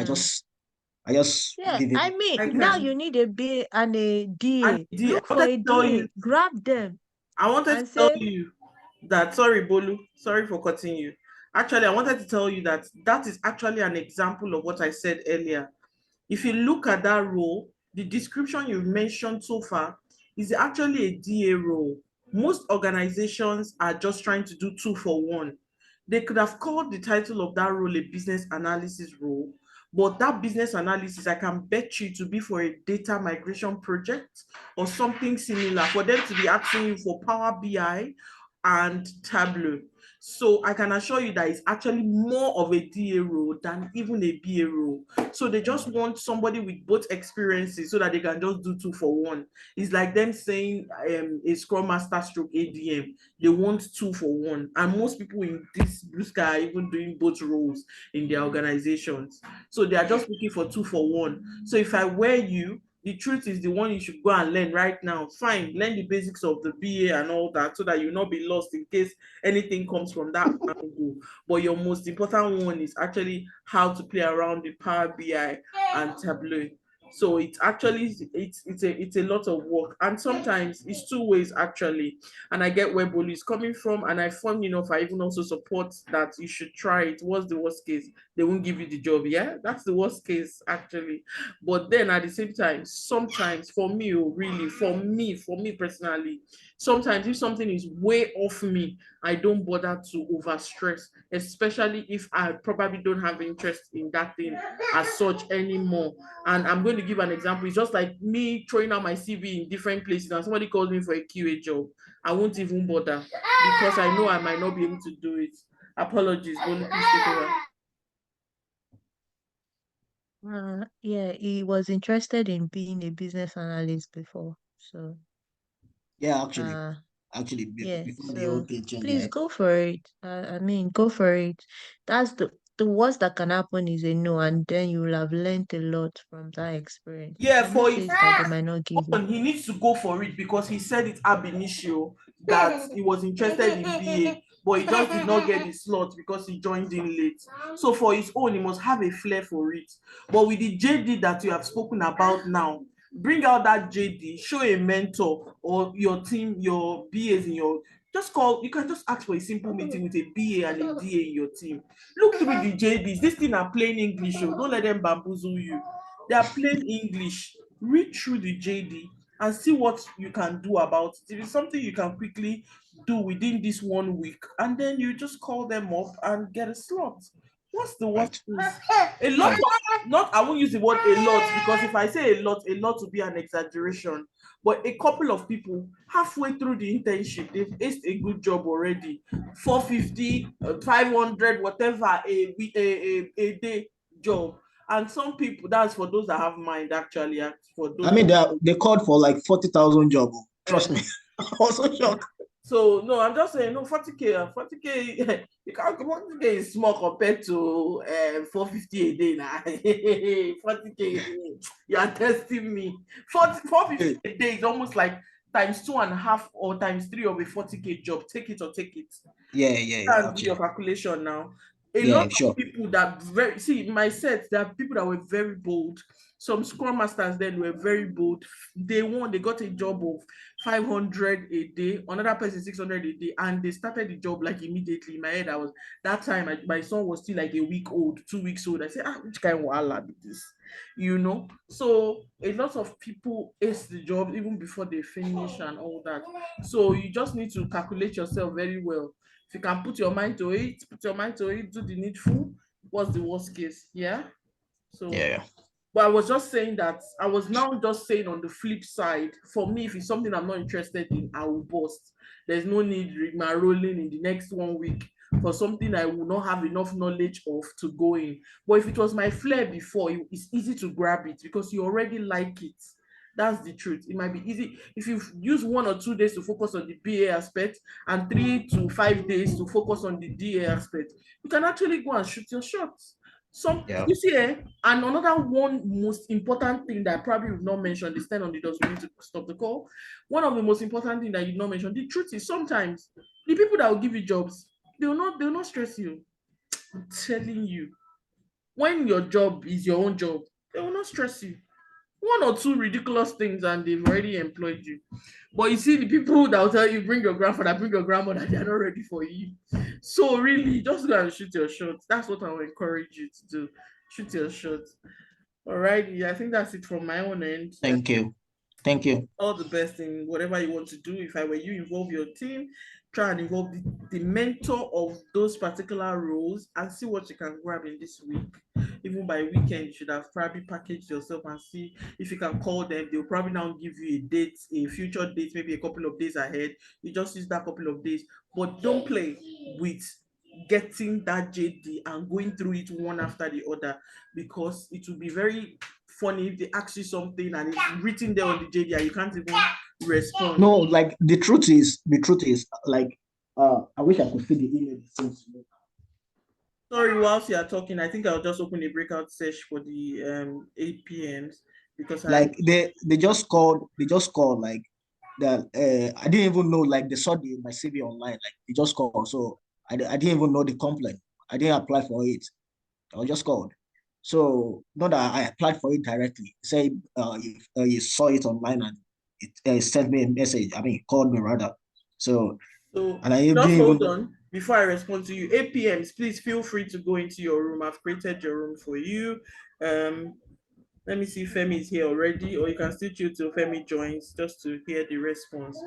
[SPEAKER 9] I just
[SPEAKER 1] Yeah,
[SPEAKER 9] give
[SPEAKER 1] I
[SPEAKER 9] it.
[SPEAKER 1] mean,
[SPEAKER 2] I
[SPEAKER 1] now
[SPEAKER 2] can.
[SPEAKER 1] you need a BA and a
[SPEAKER 2] And
[SPEAKER 1] DA.
[SPEAKER 2] I
[SPEAKER 1] Look for
[SPEAKER 2] wanted
[SPEAKER 1] a
[SPEAKER 2] to tell you,
[SPEAKER 1] DA, grab them
[SPEAKER 2] I wanted to
[SPEAKER 1] and
[SPEAKER 2] tell
[SPEAKER 1] say,
[SPEAKER 2] you that, sorry, Bolu, sorry for cutting you. Actually, I wanted to tell you that that is actually an example of what I said earlier. If you look at that role, the description you've mentioned so far is actually a DA role. Most organizations are just trying to do 2 for 1. They could have called the title of that role a business analysis role, but that business analysis, I can bet you to be for a data migration project or something similar, for them to be asking you for Power BI and Tableau. So I can assure you that it's actually more of a DA role than even a BA role. So they just want somebody with both experiences so that they can just do 2 for 1. It's like them saying a Scrum Master stroke ADM. They want 2 for 1. And most people in this blue sky are even doing both roles in their organizations. So they are just looking for 2 for 1. So if I were you, the truth is the one you should go and learn right now. Fine, learn the basics of the BA and all that so that you'll not be lost in case anything comes from that angle. But your most important one is actually how to play around with Power BI and Tableau. So it's actually it's a lot of work, and sometimes it's 2 ways actually. And I get where Bolu is coming from, and I fun enough I even also support that you should try it. What's the worst case? They won't give you the job. Yeah, that's the worst case actually. But then at the same time, sometimes for me, really for me personally, sometimes if something is way off me, I don't bother to over stress, especially if I probably don't have interest in that thing as such anymore. And I'm going to give an example. It's just like me throwing out my CV in different places and somebody calls me for a QA job. I won't even bother because I know I might not be able to do it. Apologies, Bolu, please take over.
[SPEAKER 1] Yeah, he was interested in being a business analyst before. So,
[SPEAKER 9] Yeah,
[SPEAKER 1] uh,
[SPEAKER 9] actually,
[SPEAKER 1] yeah,
[SPEAKER 9] before the whole
[SPEAKER 1] so
[SPEAKER 9] thing changed,
[SPEAKER 1] please
[SPEAKER 9] yeah.
[SPEAKER 1] go for it. I mean, go for it. That's the the worst that can happen is a no, and then you will have learned a lot from that experience.
[SPEAKER 2] Yeah,
[SPEAKER 1] I'm
[SPEAKER 2] for
[SPEAKER 1] not saying that they might not give you.
[SPEAKER 2] he needs to go for it because he said it ab initio that he was interested in BA, but he just did not get the slot because he joined in late. So for his own, he must have a flair for it. But with the JD that you have spoken about now, bring out that JD, show a mentor or your team, your BAs in your, just call, you can just ask for a simple meeting with a BA and a DA in your team. Look through the JDs. This thing are plain English, so don't let them bamboozle you. They are plain English. Read through the JD and see what you can do about it. If it's something you can quickly do within this 1 week, and then you just call them up and get a slot. What's the worst? A lot of, not, I won't use the word a lot, because if I say a lot will be an exaggeration. But a couple of people halfway through the internship, they've aced a good job already. 450, 500, whatever, a day job. And some people, that's for those that have mind, actually. For those,
[SPEAKER 9] I mean, they called for like 40,000 job. Trust me. I was so shocked.
[SPEAKER 2] So no, I'm just saying, no, 40K, you can't, 40K is small compared to 450 a day now. 40K, you are testing me. 450 a day is almost like times 2.5 or times 3 of a 40K job. Take it or take it.
[SPEAKER 9] Yeah.
[SPEAKER 2] That's your calculation now. A lot of people that see my set, there are people that were very bold. Some Scrum Masters then were very bold. They got a job of 500 a day, another person 600 a day, and they started the job like immediately. In my head, that time my son was still like a week old, 2 weeks old. I said, which kind of wala be this? So a lot of people ace the job even before they finish and all that. So you just need to calculate yourself very well. If you can put your mind to it, do the needful. What's the worst case? Yeah. So
[SPEAKER 9] yeah.
[SPEAKER 2] But I was just saying that I was now just saying on the flip side, for me, if it's something I'm not interested in, I will bust. There's no need my rolling in the next 1 week for something I will not have enough knowledge of to go in. But if it was my flair before, it's easy to grab it because you already like it. That's the truth. It might be easy if you use 1 or 2 days to focus on the BA aspect and 3 to 5 days to focus on the DA aspect. You can actually go and shoot your shots. You see, and another one most important thing that I probably would not mention this time on the dot, we need to stop the call. One of the most important things that you not mention, the truth is sometimes the people that will give you jobs, they will not stress you. I'm telling you, when your job is your own job, they will not stress you. 1 or 2 ridiculous things and they've already employed you. But you see, the people that will tell you, bring your grandfather, bring your grandmother, they're not ready for you. So really, just go and shoot your shots. That's what I will encourage you to do. Shoot your shots. All right. Yeah, I think that's it from my own end.
[SPEAKER 9] Thank you.
[SPEAKER 2] All the best in whatever you want to do. If I were you, involve your team. Try and involve the mentor of those particular roles and see what you can grab in this week. Even by weekend, you should have probably packaged yourself and see if you can call them. They'll probably now give you a date, a future date, maybe a couple of days ahead. You just use that couple of days. But don't play with getting that JD and going through it one after the other, because it will be very funny if they ask you something and it's written there on the JD and you can't even respond.
[SPEAKER 9] No, like the truth is like I wish I could see the email.
[SPEAKER 2] Sorry, whilst you are talking, I think I'll just open a breakout session for the 8 p.m. because
[SPEAKER 9] like they just called like that. I didn't even know, like they saw my CV online, like they just called. So I didn't even know the complaint. I didn't apply for it. I was just called. So not that I applied for it directly. Say you saw it online and it sent me a message. I mean, called me rather. So and I
[SPEAKER 2] just hold on before I respond to you. 8 p.m. Please feel free to go into your room. I've created your room for you. Let me see if Femi is here already, or you can still chill till Femi joins just to hear the response.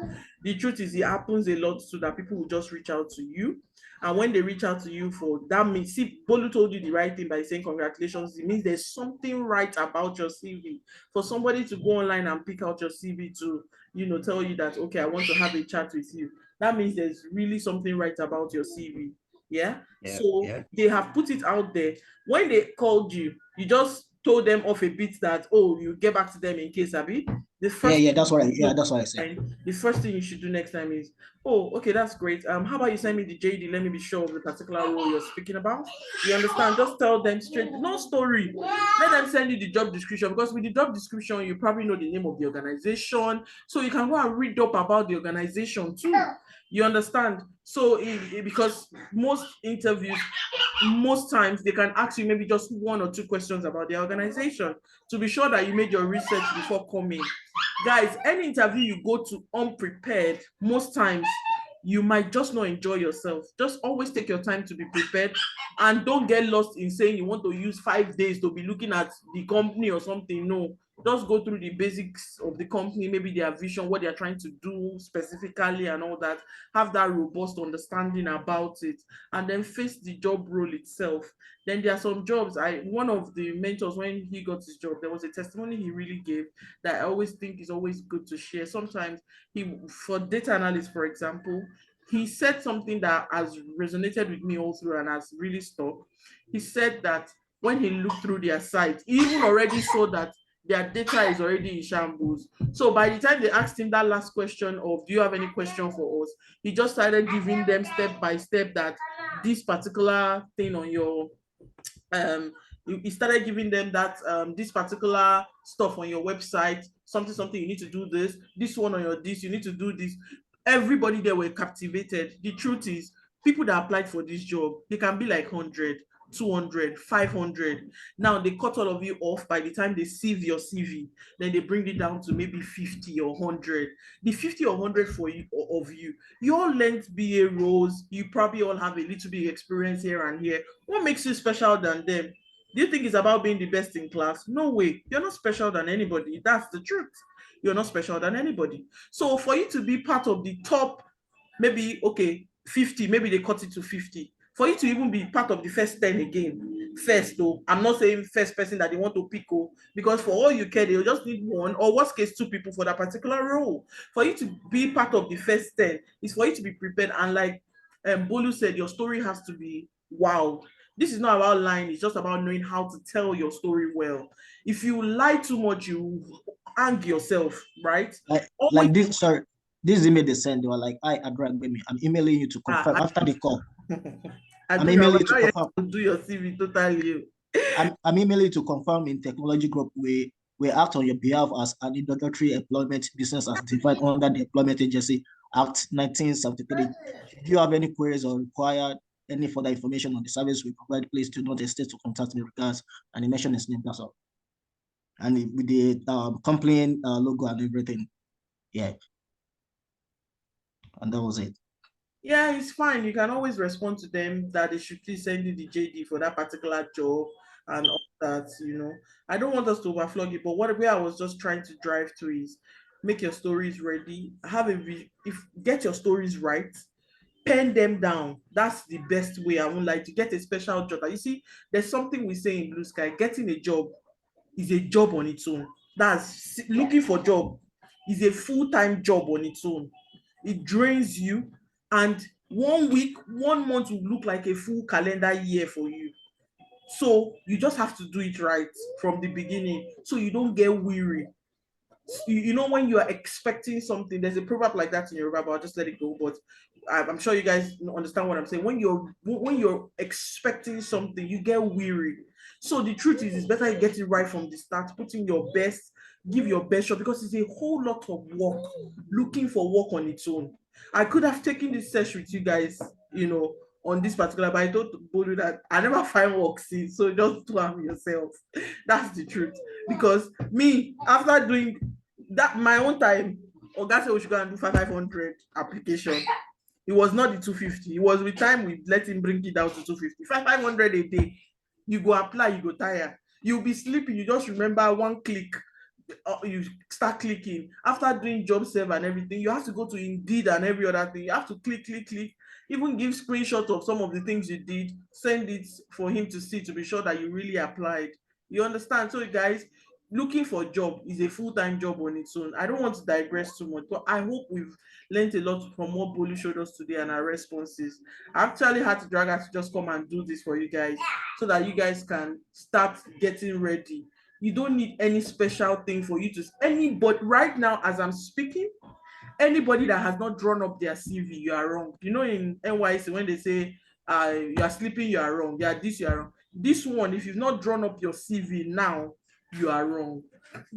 [SPEAKER 2] The truth is, it happens a lot so that people will just reach out to you. And when they reach out to you for that, means, see, Bolu told you the right thing by saying congratulations. It means there's something right about your CV. For somebody to go online and pick out your CV to, tell you that, okay, I want to have a chat with you. That means there's really something right about your CV. Yeah. So they have put it out there. When they called you, you just told them off a bit that, oh, you get back to them in case, Abby. The first
[SPEAKER 9] that's what I said.
[SPEAKER 2] The first thing you should do next time is, oh, okay, that's great. How about you send me the JD? Let me be sure of the particular role you're speaking about. You understand? Just tell them straight, no story. Let them send you the job description, because with the job description, you probably know the name of the organization. So you can go and read up about the organization too. You understand? So because most interviews, most times they can ask you maybe just 1 or 2 questions about the organization to be sure that you made your research before coming. Guys, any interview you go to unprepared, most times you might just not enjoy yourself. Just always take your time to be prepared, and don't get lost in saying you want to use 5 days to be looking at the company or something. No, just go through the basics of the company, maybe their vision, what they're trying to do specifically and all that. Have that robust understanding about it, and then face the job role itself. Then there are some jobs, one of the mentors, when he got his job, there was a testimony he really gave that I always think is always good to share. Sometimes for data analyst, for example, he said something that has resonated with me all through and has really stuck. He said that when he looked through their site, he even already saw that their data is already in shambles. So by the time they asked him that last question of, do you have any question for us? He just started giving them step by step that this particular thing on your, he started giving them that this particular stuff on your website, something, you need to do this one on your this, you need to do this. Everybody there were captivated. The truth is, people that applied for this job, they can be like 100, 200, 500. Now they cut all of you off by the time they sieve your CV. Then they bring it down to maybe 50 or 100. The 50 or 100 for you, of you, you all learned BA roles. You probably all have a little bit of experience here and here. What makes you special than them? Do you think it's about being the best in class? No way. You're not special than anybody. That's the truth. You're not special than anybody. So for you to be part of the top, maybe, okay, 50, maybe they cut it to 50. For you to even be part of the first 10 again, first though, I'm not saying first person that they want to pick, because for all you care, they'll just need 1 or worst case 2 people for that particular role. For you to be part of the first 10 is for you to be prepared. And like Bolu said, your story has to be wow. This is not about lying, it's just about knowing how to tell your story well. If you lie too much, you hang yourself, right?
[SPEAKER 9] Like this, sorry. This email they sent, they were like, I Adra, I'm emailing you to confirm after the call. I'm emailing you to confirm.
[SPEAKER 2] Do your CV totally.
[SPEAKER 9] I'm emailing you to confirm in technology group we act on your behalf as an introductory employment business as defined under the Employment Agency Act 1973. If you have any queries or require any further information on the service we provide, please do not hesitate to contact me regards, and he mentioned his name, that's all. And with the company logo and everything. Yeah. And that was it.
[SPEAKER 2] Yeah, it's fine. You can always respond to them that they should please send you the JD for that particular job and all that, you know. I don't want us to overflog it, but where I was just trying to drive to is make your stories ready. Get your stories right, pen them down. That's the best way. I would like to get a special job. You see, there's something we say in Blue Sky, getting a job is a job on its own. That's looking for a job is a full-time job on its own. It drains you, and 1 week, 1 month will look like a full calendar year for you. So you just have to do it right from the beginning so you don't get weary. You know, when you are expecting something, there's a proverb like that in Yoruba, but I'll just let it go. But I'm sure you guys understand what I'm saying. When you're expecting something, you get weary. So the truth is, it's better you get it right from the start, put in your best, give your best shot, because it's a whole lot of work looking for work on its own. I could have taken this session with you guys, you know, on this particular, but I told Bolu that I never find work since, so just do it yourself. That's the truth. Because me, after doing that my own time, Oga said we should go and do 500 application. It was not the 250. It was with time we let him bring it down to 250. 500 a day. You go apply, you go tire. You'll be sleeping, you just remember 1 click. You start clicking. After doing job serve and everything, you have to go to Indeed and every other thing. You have to click. Even give screenshots of some of the things you did, send it for him to see to be sure that you really applied. You understand? So guys, looking for a job is a full-time job on its own. I don't want to digress too much, but I hope we've learned a lot from what Bolu showed us today and our responses. I actually had to drag her to just come and do this for you guys so that you guys can start getting ready. You don't need any special thing for you to, anybody right now as I'm speaking, anybody that has not drawn up their CV, you are wrong. You know, in NYC, when they say you are sleeping, you are wrong. Yeah, this, you are wrong. This one, if you've not drawn up your CV now, you are wrong.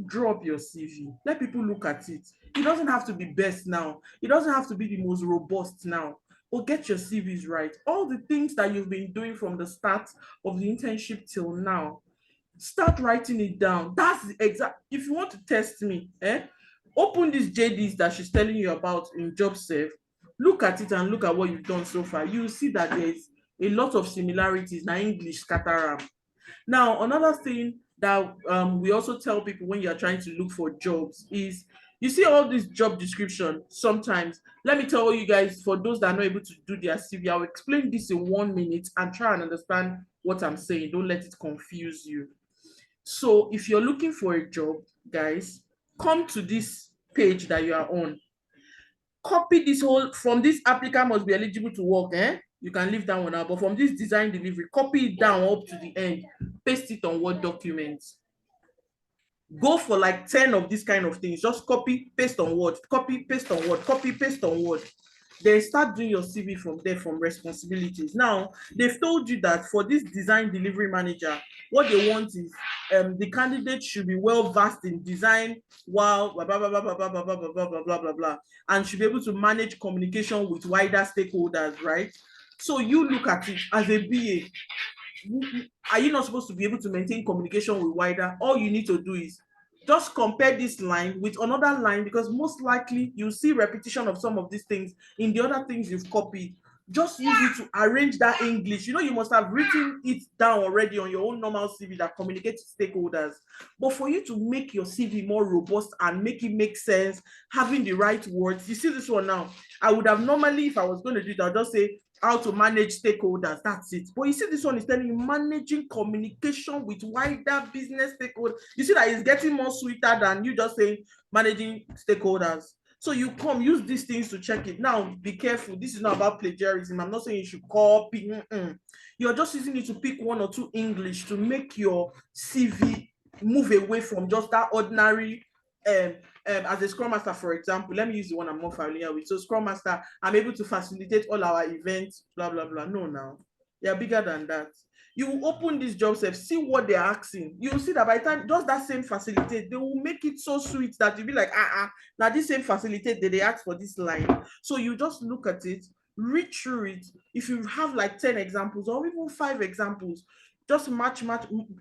[SPEAKER 2] Draw up your CV. Let people look at it. It doesn't have to be best now. It doesn't have to be the most robust now. But get your CVs right. All the things that you've been doing from the start of the internship till now, start writing it down. That's the exact. If you want to test me, open these JDs that she's telling you about in JobServe. Look at it and look at what you've done so far. You will see that there's a lot of similarities. Now English scatter. Now another thing that we also tell people when you're trying to look for jobs is, you see all this job description sometimes. Let me tell you guys, for those that are not able to do their CV, I'll explain this in 1 minute and try and understand what I'm saying. Don't let it confuse you. So if you're looking for a job, guys, come to this page that you are on. Copy this whole, from this applicant must be eligible to work, you can leave that one out, but from this design delivery, copy it down up to the end, paste it on Word documents. Go for like 10 of these kind of things. Just copy, paste on Word, copy, paste on Word, copy, paste on Word. Then start doing your CV from there, from responsibilities. Now, they've told you that for this design delivery manager, what they want is the candidate should be well versed in design, while blah, blah, blah, blah, blah, blah, blah, blah, blah, blah, blah, blah, blah, and should be able to manage communication with wider stakeholders, right? So you look at it as a BA. Are you not supposed to be able to maintain communication with wider? All you need to do is just compare this line with another line, because most likely you see repetition of some of these things in the other things you've copied. Just use it to arrange that English. You know, you must have written it down already on your own normal CV that communicates to stakeholders. But for you to make your CV more robust and make it make sense, having the right words, you see this one now. I would have normally, if I was going to do it, I'll just say how to manage stakeholders. That's it. But you see, this one is telling you managing communication with wider business stakeholders. You see that it's getting more sweeter than you just saying managing stakeholders. So you come, use these things to check it. Now, be careful. This is not about plagiarism. I'm not saying you should copy. You're just using it to pick 1 or 2 English to make your CV move away from just that ordinary. As a Scrum Master, for example, let me use the one I'm more familiar with. So Scrum Master, I'm able to facilitate all our events, blah, blah, blah. No, now, they're bigger than that. You open this JobServe, see what they're asking. You'll see that by the time just that same facilitate, they will make it so sweet that you'll be like, now this same facilitate, they ask for this line. So you just look at it, read through it. If you have like 10 examples or even 5 examples, just match.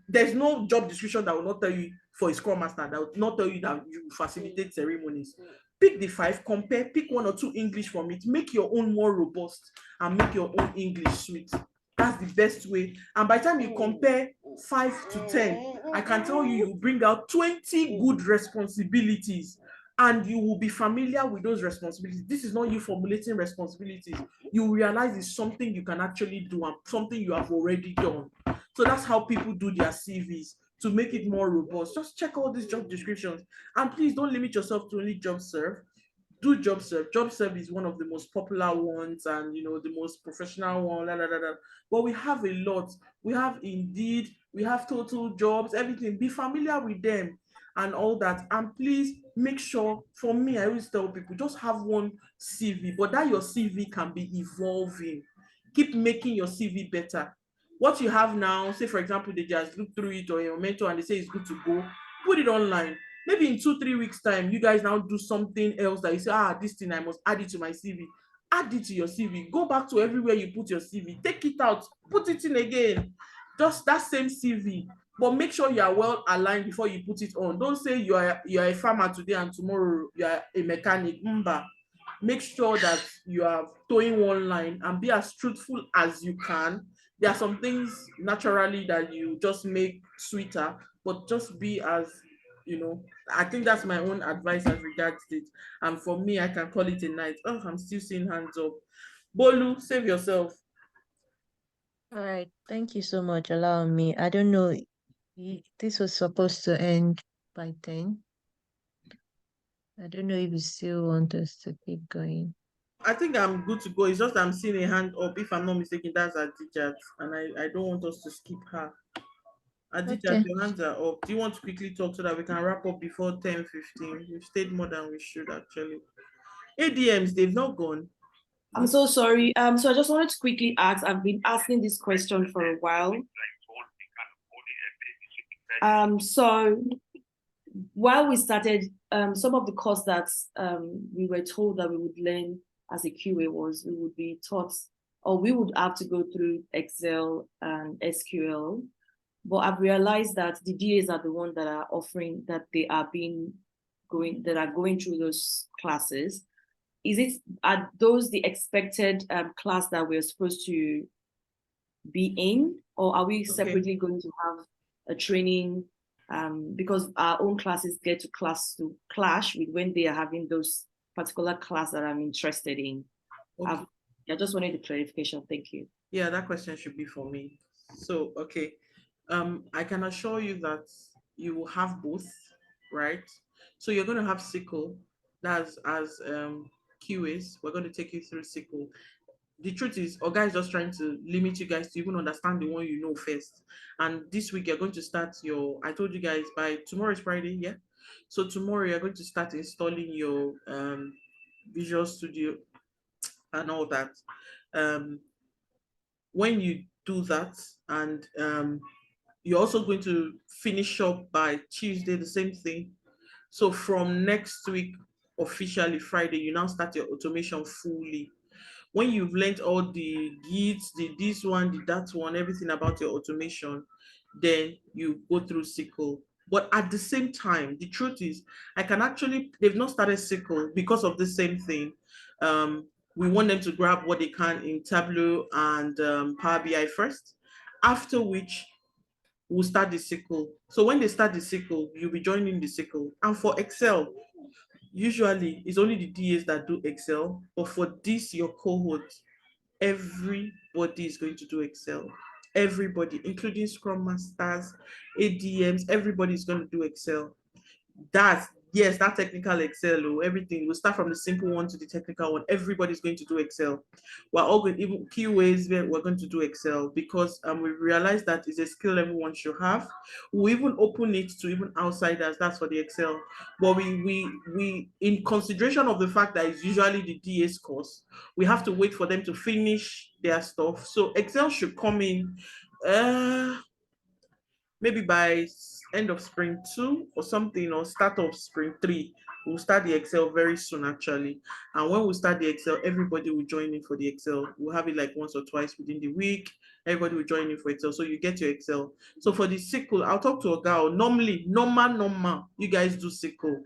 [SPEAKER 2] There's no job description that will not tell you for a Scrum Master, that will not tell you that you facilitate ceremonies. Pick the 5, compare, pick 1 or 2 English from it, make your own more robust and make your own English sweet. That's the best way. And by the time you compare 5 to 10, I can tell you, you bring out 20 good responsibilities, and you will be familiar with those responsibilities. This is not you formulating responsibilities. You realize it's something you can actually do and something you have already done. So that's how people do their CVs, to make it more robust. Just check all these job descriptions. And please don't limit yourself to only JobServe. Do JobServe. JobServe is one of the most popular ones, and the most professional one. But we have a lot. We have Indeed, we have Total Jobs, everything. Be familiar with them and all that. And please make sure, for me, I always tell people, just have one CV, but that your CV can be evolving. Keep making your CV better. What you have now, say for example, they just look through it, or your mentor, and they say it's good to go, put it online. Maybe in 2-3 weeks time, you guys now do something else that you say, this thing, I must add it to my CV. Add it to your CV. Go back to everywhere you put your CV. Take it out, put it in again. Just that same CV. But make sure you are well aligned before you put it on. Don't say you are a farmer today and tomorrow you are a mechanic. Make sure that you are towing one line and be as truthful as you can. There are some things naturally that you just make sweeter, but just be as, I think that's my own advice as regards it. And for me, I can call it a night. I'm still seeing hands up. Bolu, save yourself.
[SPEAKER 1] All right. Thank you so much. Allow me. I don't know. This was supposed to end by 10. I don't know if you still want us to keep going.
[SPEAKER 2] I think I'm good to go. It's just I'm seeing a hand up. If I'm not mistaken, that's Adijat, and I don't want us to skip her. Aditya,
[SPEAKER 1] Okay.
[SPEAKER 2] your hands are up. Do you want to quickly talk so that we can wrap up before 10:15? We've stayed more than we should actually. ADMs, they've not gone.
[SPEAKER 10] I'm so sorry. So I just wanted to quickly ask, I've been asking this question for a while. So while we started, some of the course that we were told that we would learn as a QA was we would be taught, or we would have to go through Excel and SQL. But I've realized that the DAs are the ones that are offering, that they are going through those classes. Are those the expected class that we're supposed to be in, or are we separately going to have a training because our own classes get to clash with when they are having those particular class that I'm interested in?
[SPEAKER 2] Okay.
[SPEAKER 10] I just wanted a clarification. Thank you.
[SPEAKER 2] Yeah, that question should be for me. So, okay. I can assure you that you will have both, right? So you're going to have SQL, that's as QAs. We're going to take you through SQL. The truth is, Oga is just trying to limit you guys to even understand the one you know first. And this week, you're going to start I told you guys by tomorrow is Friday, yeah? So tomorrow, you're going to start installing your Visual Studio and all that. When you do that, and you're also going to finish up by Tuesday, the same thing. So from next week, officially Friday, you now start your automation fully. When you've learned all the Gits, the this one, the that one, everything about your automation, then you go through SQL. But at the same time, the truth is, they've not started SQL because of the same thing. We want them to grab what they can in Tableau and Power BI first, after which we'll start the SQL. So when they start the SQL, you'll be joining the SQL. And for Excel, usually it's only the DAs that do Excel, but for this, your cohort, everybody is going to do Excel. Everybody, including Scrum Masters, ADMs, everybody is going to do Excel. That technical Excel, everything. We'll start from the simple one to the technical one. Everybody's going to do Excel. We're all going, even QAs, we're going to do Excel because we realize that it's a skill everyone should have. We even open it to even outsiders. That's for the Excel. But we in consideration of the fact that it's usually the DA's course, we have to wait for them to finish their stuff. So Excel should come in maybe by end of spring 2 or something, or start of spring 3. We'll start the Excel very soon, actually. And when we start the Excel, everybody will join in for the Excel. We'll have it like once or twice within the week. Everybody will join in for Excel. So you get your Excel. So for the SQL, I'll talk to a girl. Normally, normal, you guys do SQL.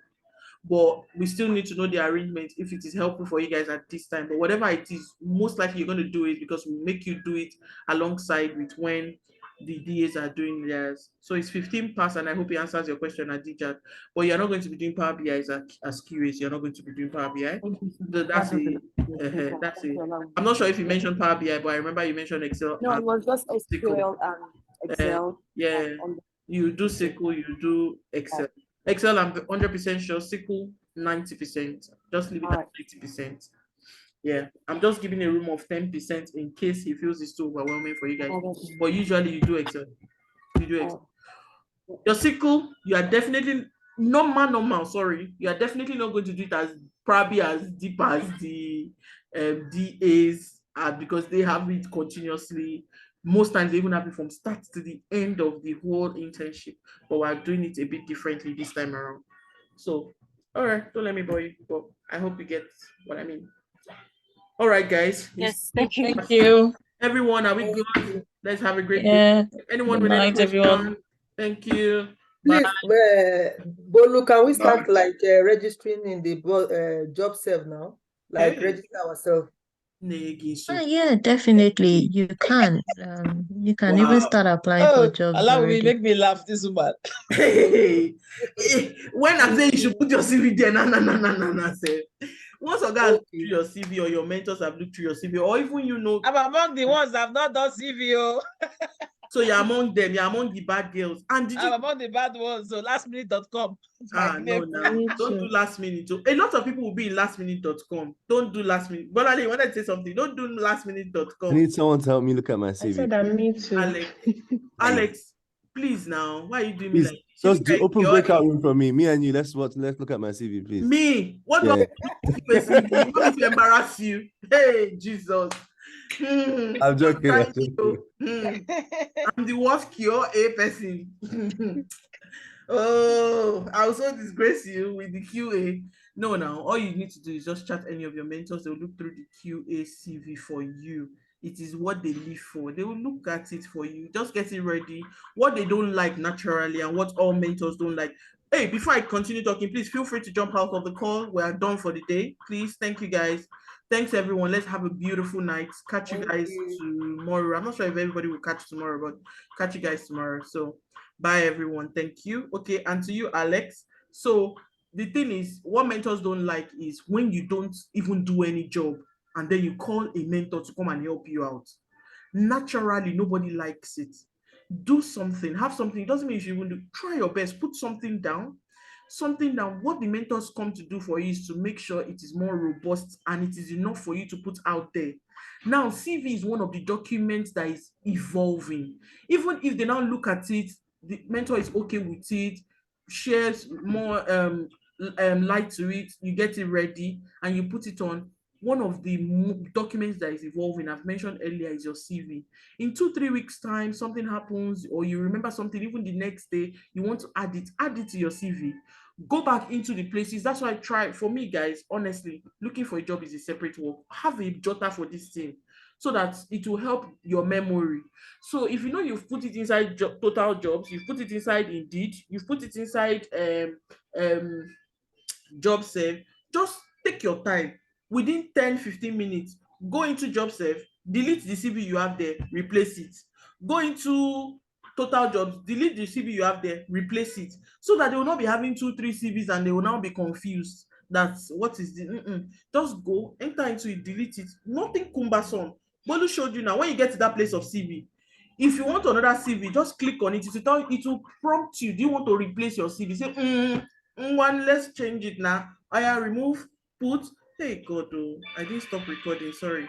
[SPEAKER 2] But we still need to know the arrangement if it is helpful for you guys at this time. But whatever it is, most likely you're going to do it because we make you do it alongside with when the DAs are doing theirs. So it's 15 past, and I hope it answers your question, Aditya. But you're not going to be doing Power BI as QAs. You're not going to be doing Power BI. So that's it. I'm not sure if you mentioned Power BI, but I remember you mentioned Excel.
[SPEAKER 10] No, it was just SQL and Excel.
[SPEAKER 2] Yeah, you do SQL, you do Excel. Excel, I'm 100% sure. SQL, 90%. Just leave it at 80%. Yeah, I'm just giving a room of 10% in case he feels it's too overwhelming for you guys. But usually you do Excel. Your SQL, you are definitely normal. Sorry, you are definitely not going to do it as probably as deep as the DAs are, because they have it continuously. Most times they even have it from start to the end of the whole internship, but we're doing it a bit differently this time around. So, all right, don't let me bore you, but I hope you get what I mean. All right, guys.
[SPEAKER 10] Yes, thank you.
[SPEAKER 5] Thank you.
[SPEAKER 2] Everyone, are we good? Let's have a great
[SPEAKER 5] day.
[SPEAKER 2] Anyone
[SPEAKER 5] Good
[SPEAKER 2] with
[SPEAKER 5] night,
[SPEAKER 2] any question?
[SPEAKER 5] everyone.
[SPEAKER 2] Thank you.
[SPEAKER 3] Please, Bolu, can we start like registering in the job serve now? Like register ourselves.
[SPEAKER 1] Yeah, definitely. You can. You can even start applying for jobs.
[SPEAKER 5] Allow me, make me laugh this woman.
[SPEAKER 2] When I say you should put your CV there, no. Once a guy look through your CV, or your mentors have looked through your CV, or even
[SPEAKER 5] I'm among the ones that have not done CV.
[SPEAKER 2] So you're among them, you're among the bad girls. And
[SPEAKER 5] I'm among the bad ones, so lastminute.com.
[SPEAKER 2] No. Don't do last minute. A lot of people will be in lastminute.com. Don't do last minute. But Ali, when I say something, don't do lastminute.com.
[SPEAKER 11] I need someone to help me look at my CV.
[SPEAKER 1] I said that me too.
[SPEAKER 2] Alex, Please now, why are you doing me
[SPEAKER 11] Please,
[SPEAKER 2] like this?
[SPEAKER 11] just do
[SPEAKER 2] Like,
[SPEAKER 11] open
[SPEAKER 2] you're-
[SPEAKER 11] breakout room for me. Me and you, let's watch. Let's look at my CV, please.
[SPEAKER 2] Me? What
[SPEAKER 11] Yeah.
[SPEAKER 2] do I do? You want me to embarrass you? Hey, Jesus.
[SPEAKER 11] I'm joking. I'm
[SPEAKER 2] Thank you.
[SPEAKER 11] joking.
[SPEAKER 2] I'm the worst cure A person. Oh, I'll so disgrace you with the QA. No, now all you need to do is just chat any of your mentors. They'll look through the QA CV for you. It is what they live for. They will look at it for you. Just get it ready. What they don't like naturally and what all mentors don't like. Hey, before I continue talking, please feel free to jump out of the call. We are done for the day. Please, thank you guys. Thanks everyone. Let's have a beautiful night. Catch you guys tomorrow. I'm not sure if everybody will catch tomorrow, but catch you guys tomorrow. So bye everyone. Thank you. Okay, and to you, Alex. So the thing is, what mentors don't like is when you don't even do any job and then you call a mentor to come and help you out. Naturally, nobody likes it. Do something, have something. It doesn't mean you should even do. Try your best, put something down. Something down. What the mentors come to do for you is to make sure it is more robust and it is enough for you to put out there. Now, CV is one of the documents that is evolving. Even if they now look at it, the mentor is okay with it, shares more light to it, you get it ready and you put it on. One of the documents that is evolving, I've mentioned earlier, is your CV. In 2-3 weeks time, something happens or you remember something, even the next day, you want to add it to your CV. Go back into the places. That's why I try. For me, guys, honestly, looking for a job is a separate work. Have a jotter for this thing so that it will help your memory. So if you know you've put it inside Total Jobs, you've put it inside Indeed, you've put it inside JobServe, just take your time. Within 10-15 minutes, go into JobServe, delete the CV you have there, replace it. Go into Total Jobs, delete the CV you have there, replace it, so that they will not be having 2-3 CVs and they will now be confused. That's what is the just go, enter into it, delete it. Nothing cumbersome. Bolu showed you now. When you get to that place of CV, if you want another CV, just click on it. It will prompt you. Do you want to replace your CV? Say, one, let's change it now. I remove, put. Hey God, oh, I didn't stop recording. Sorry.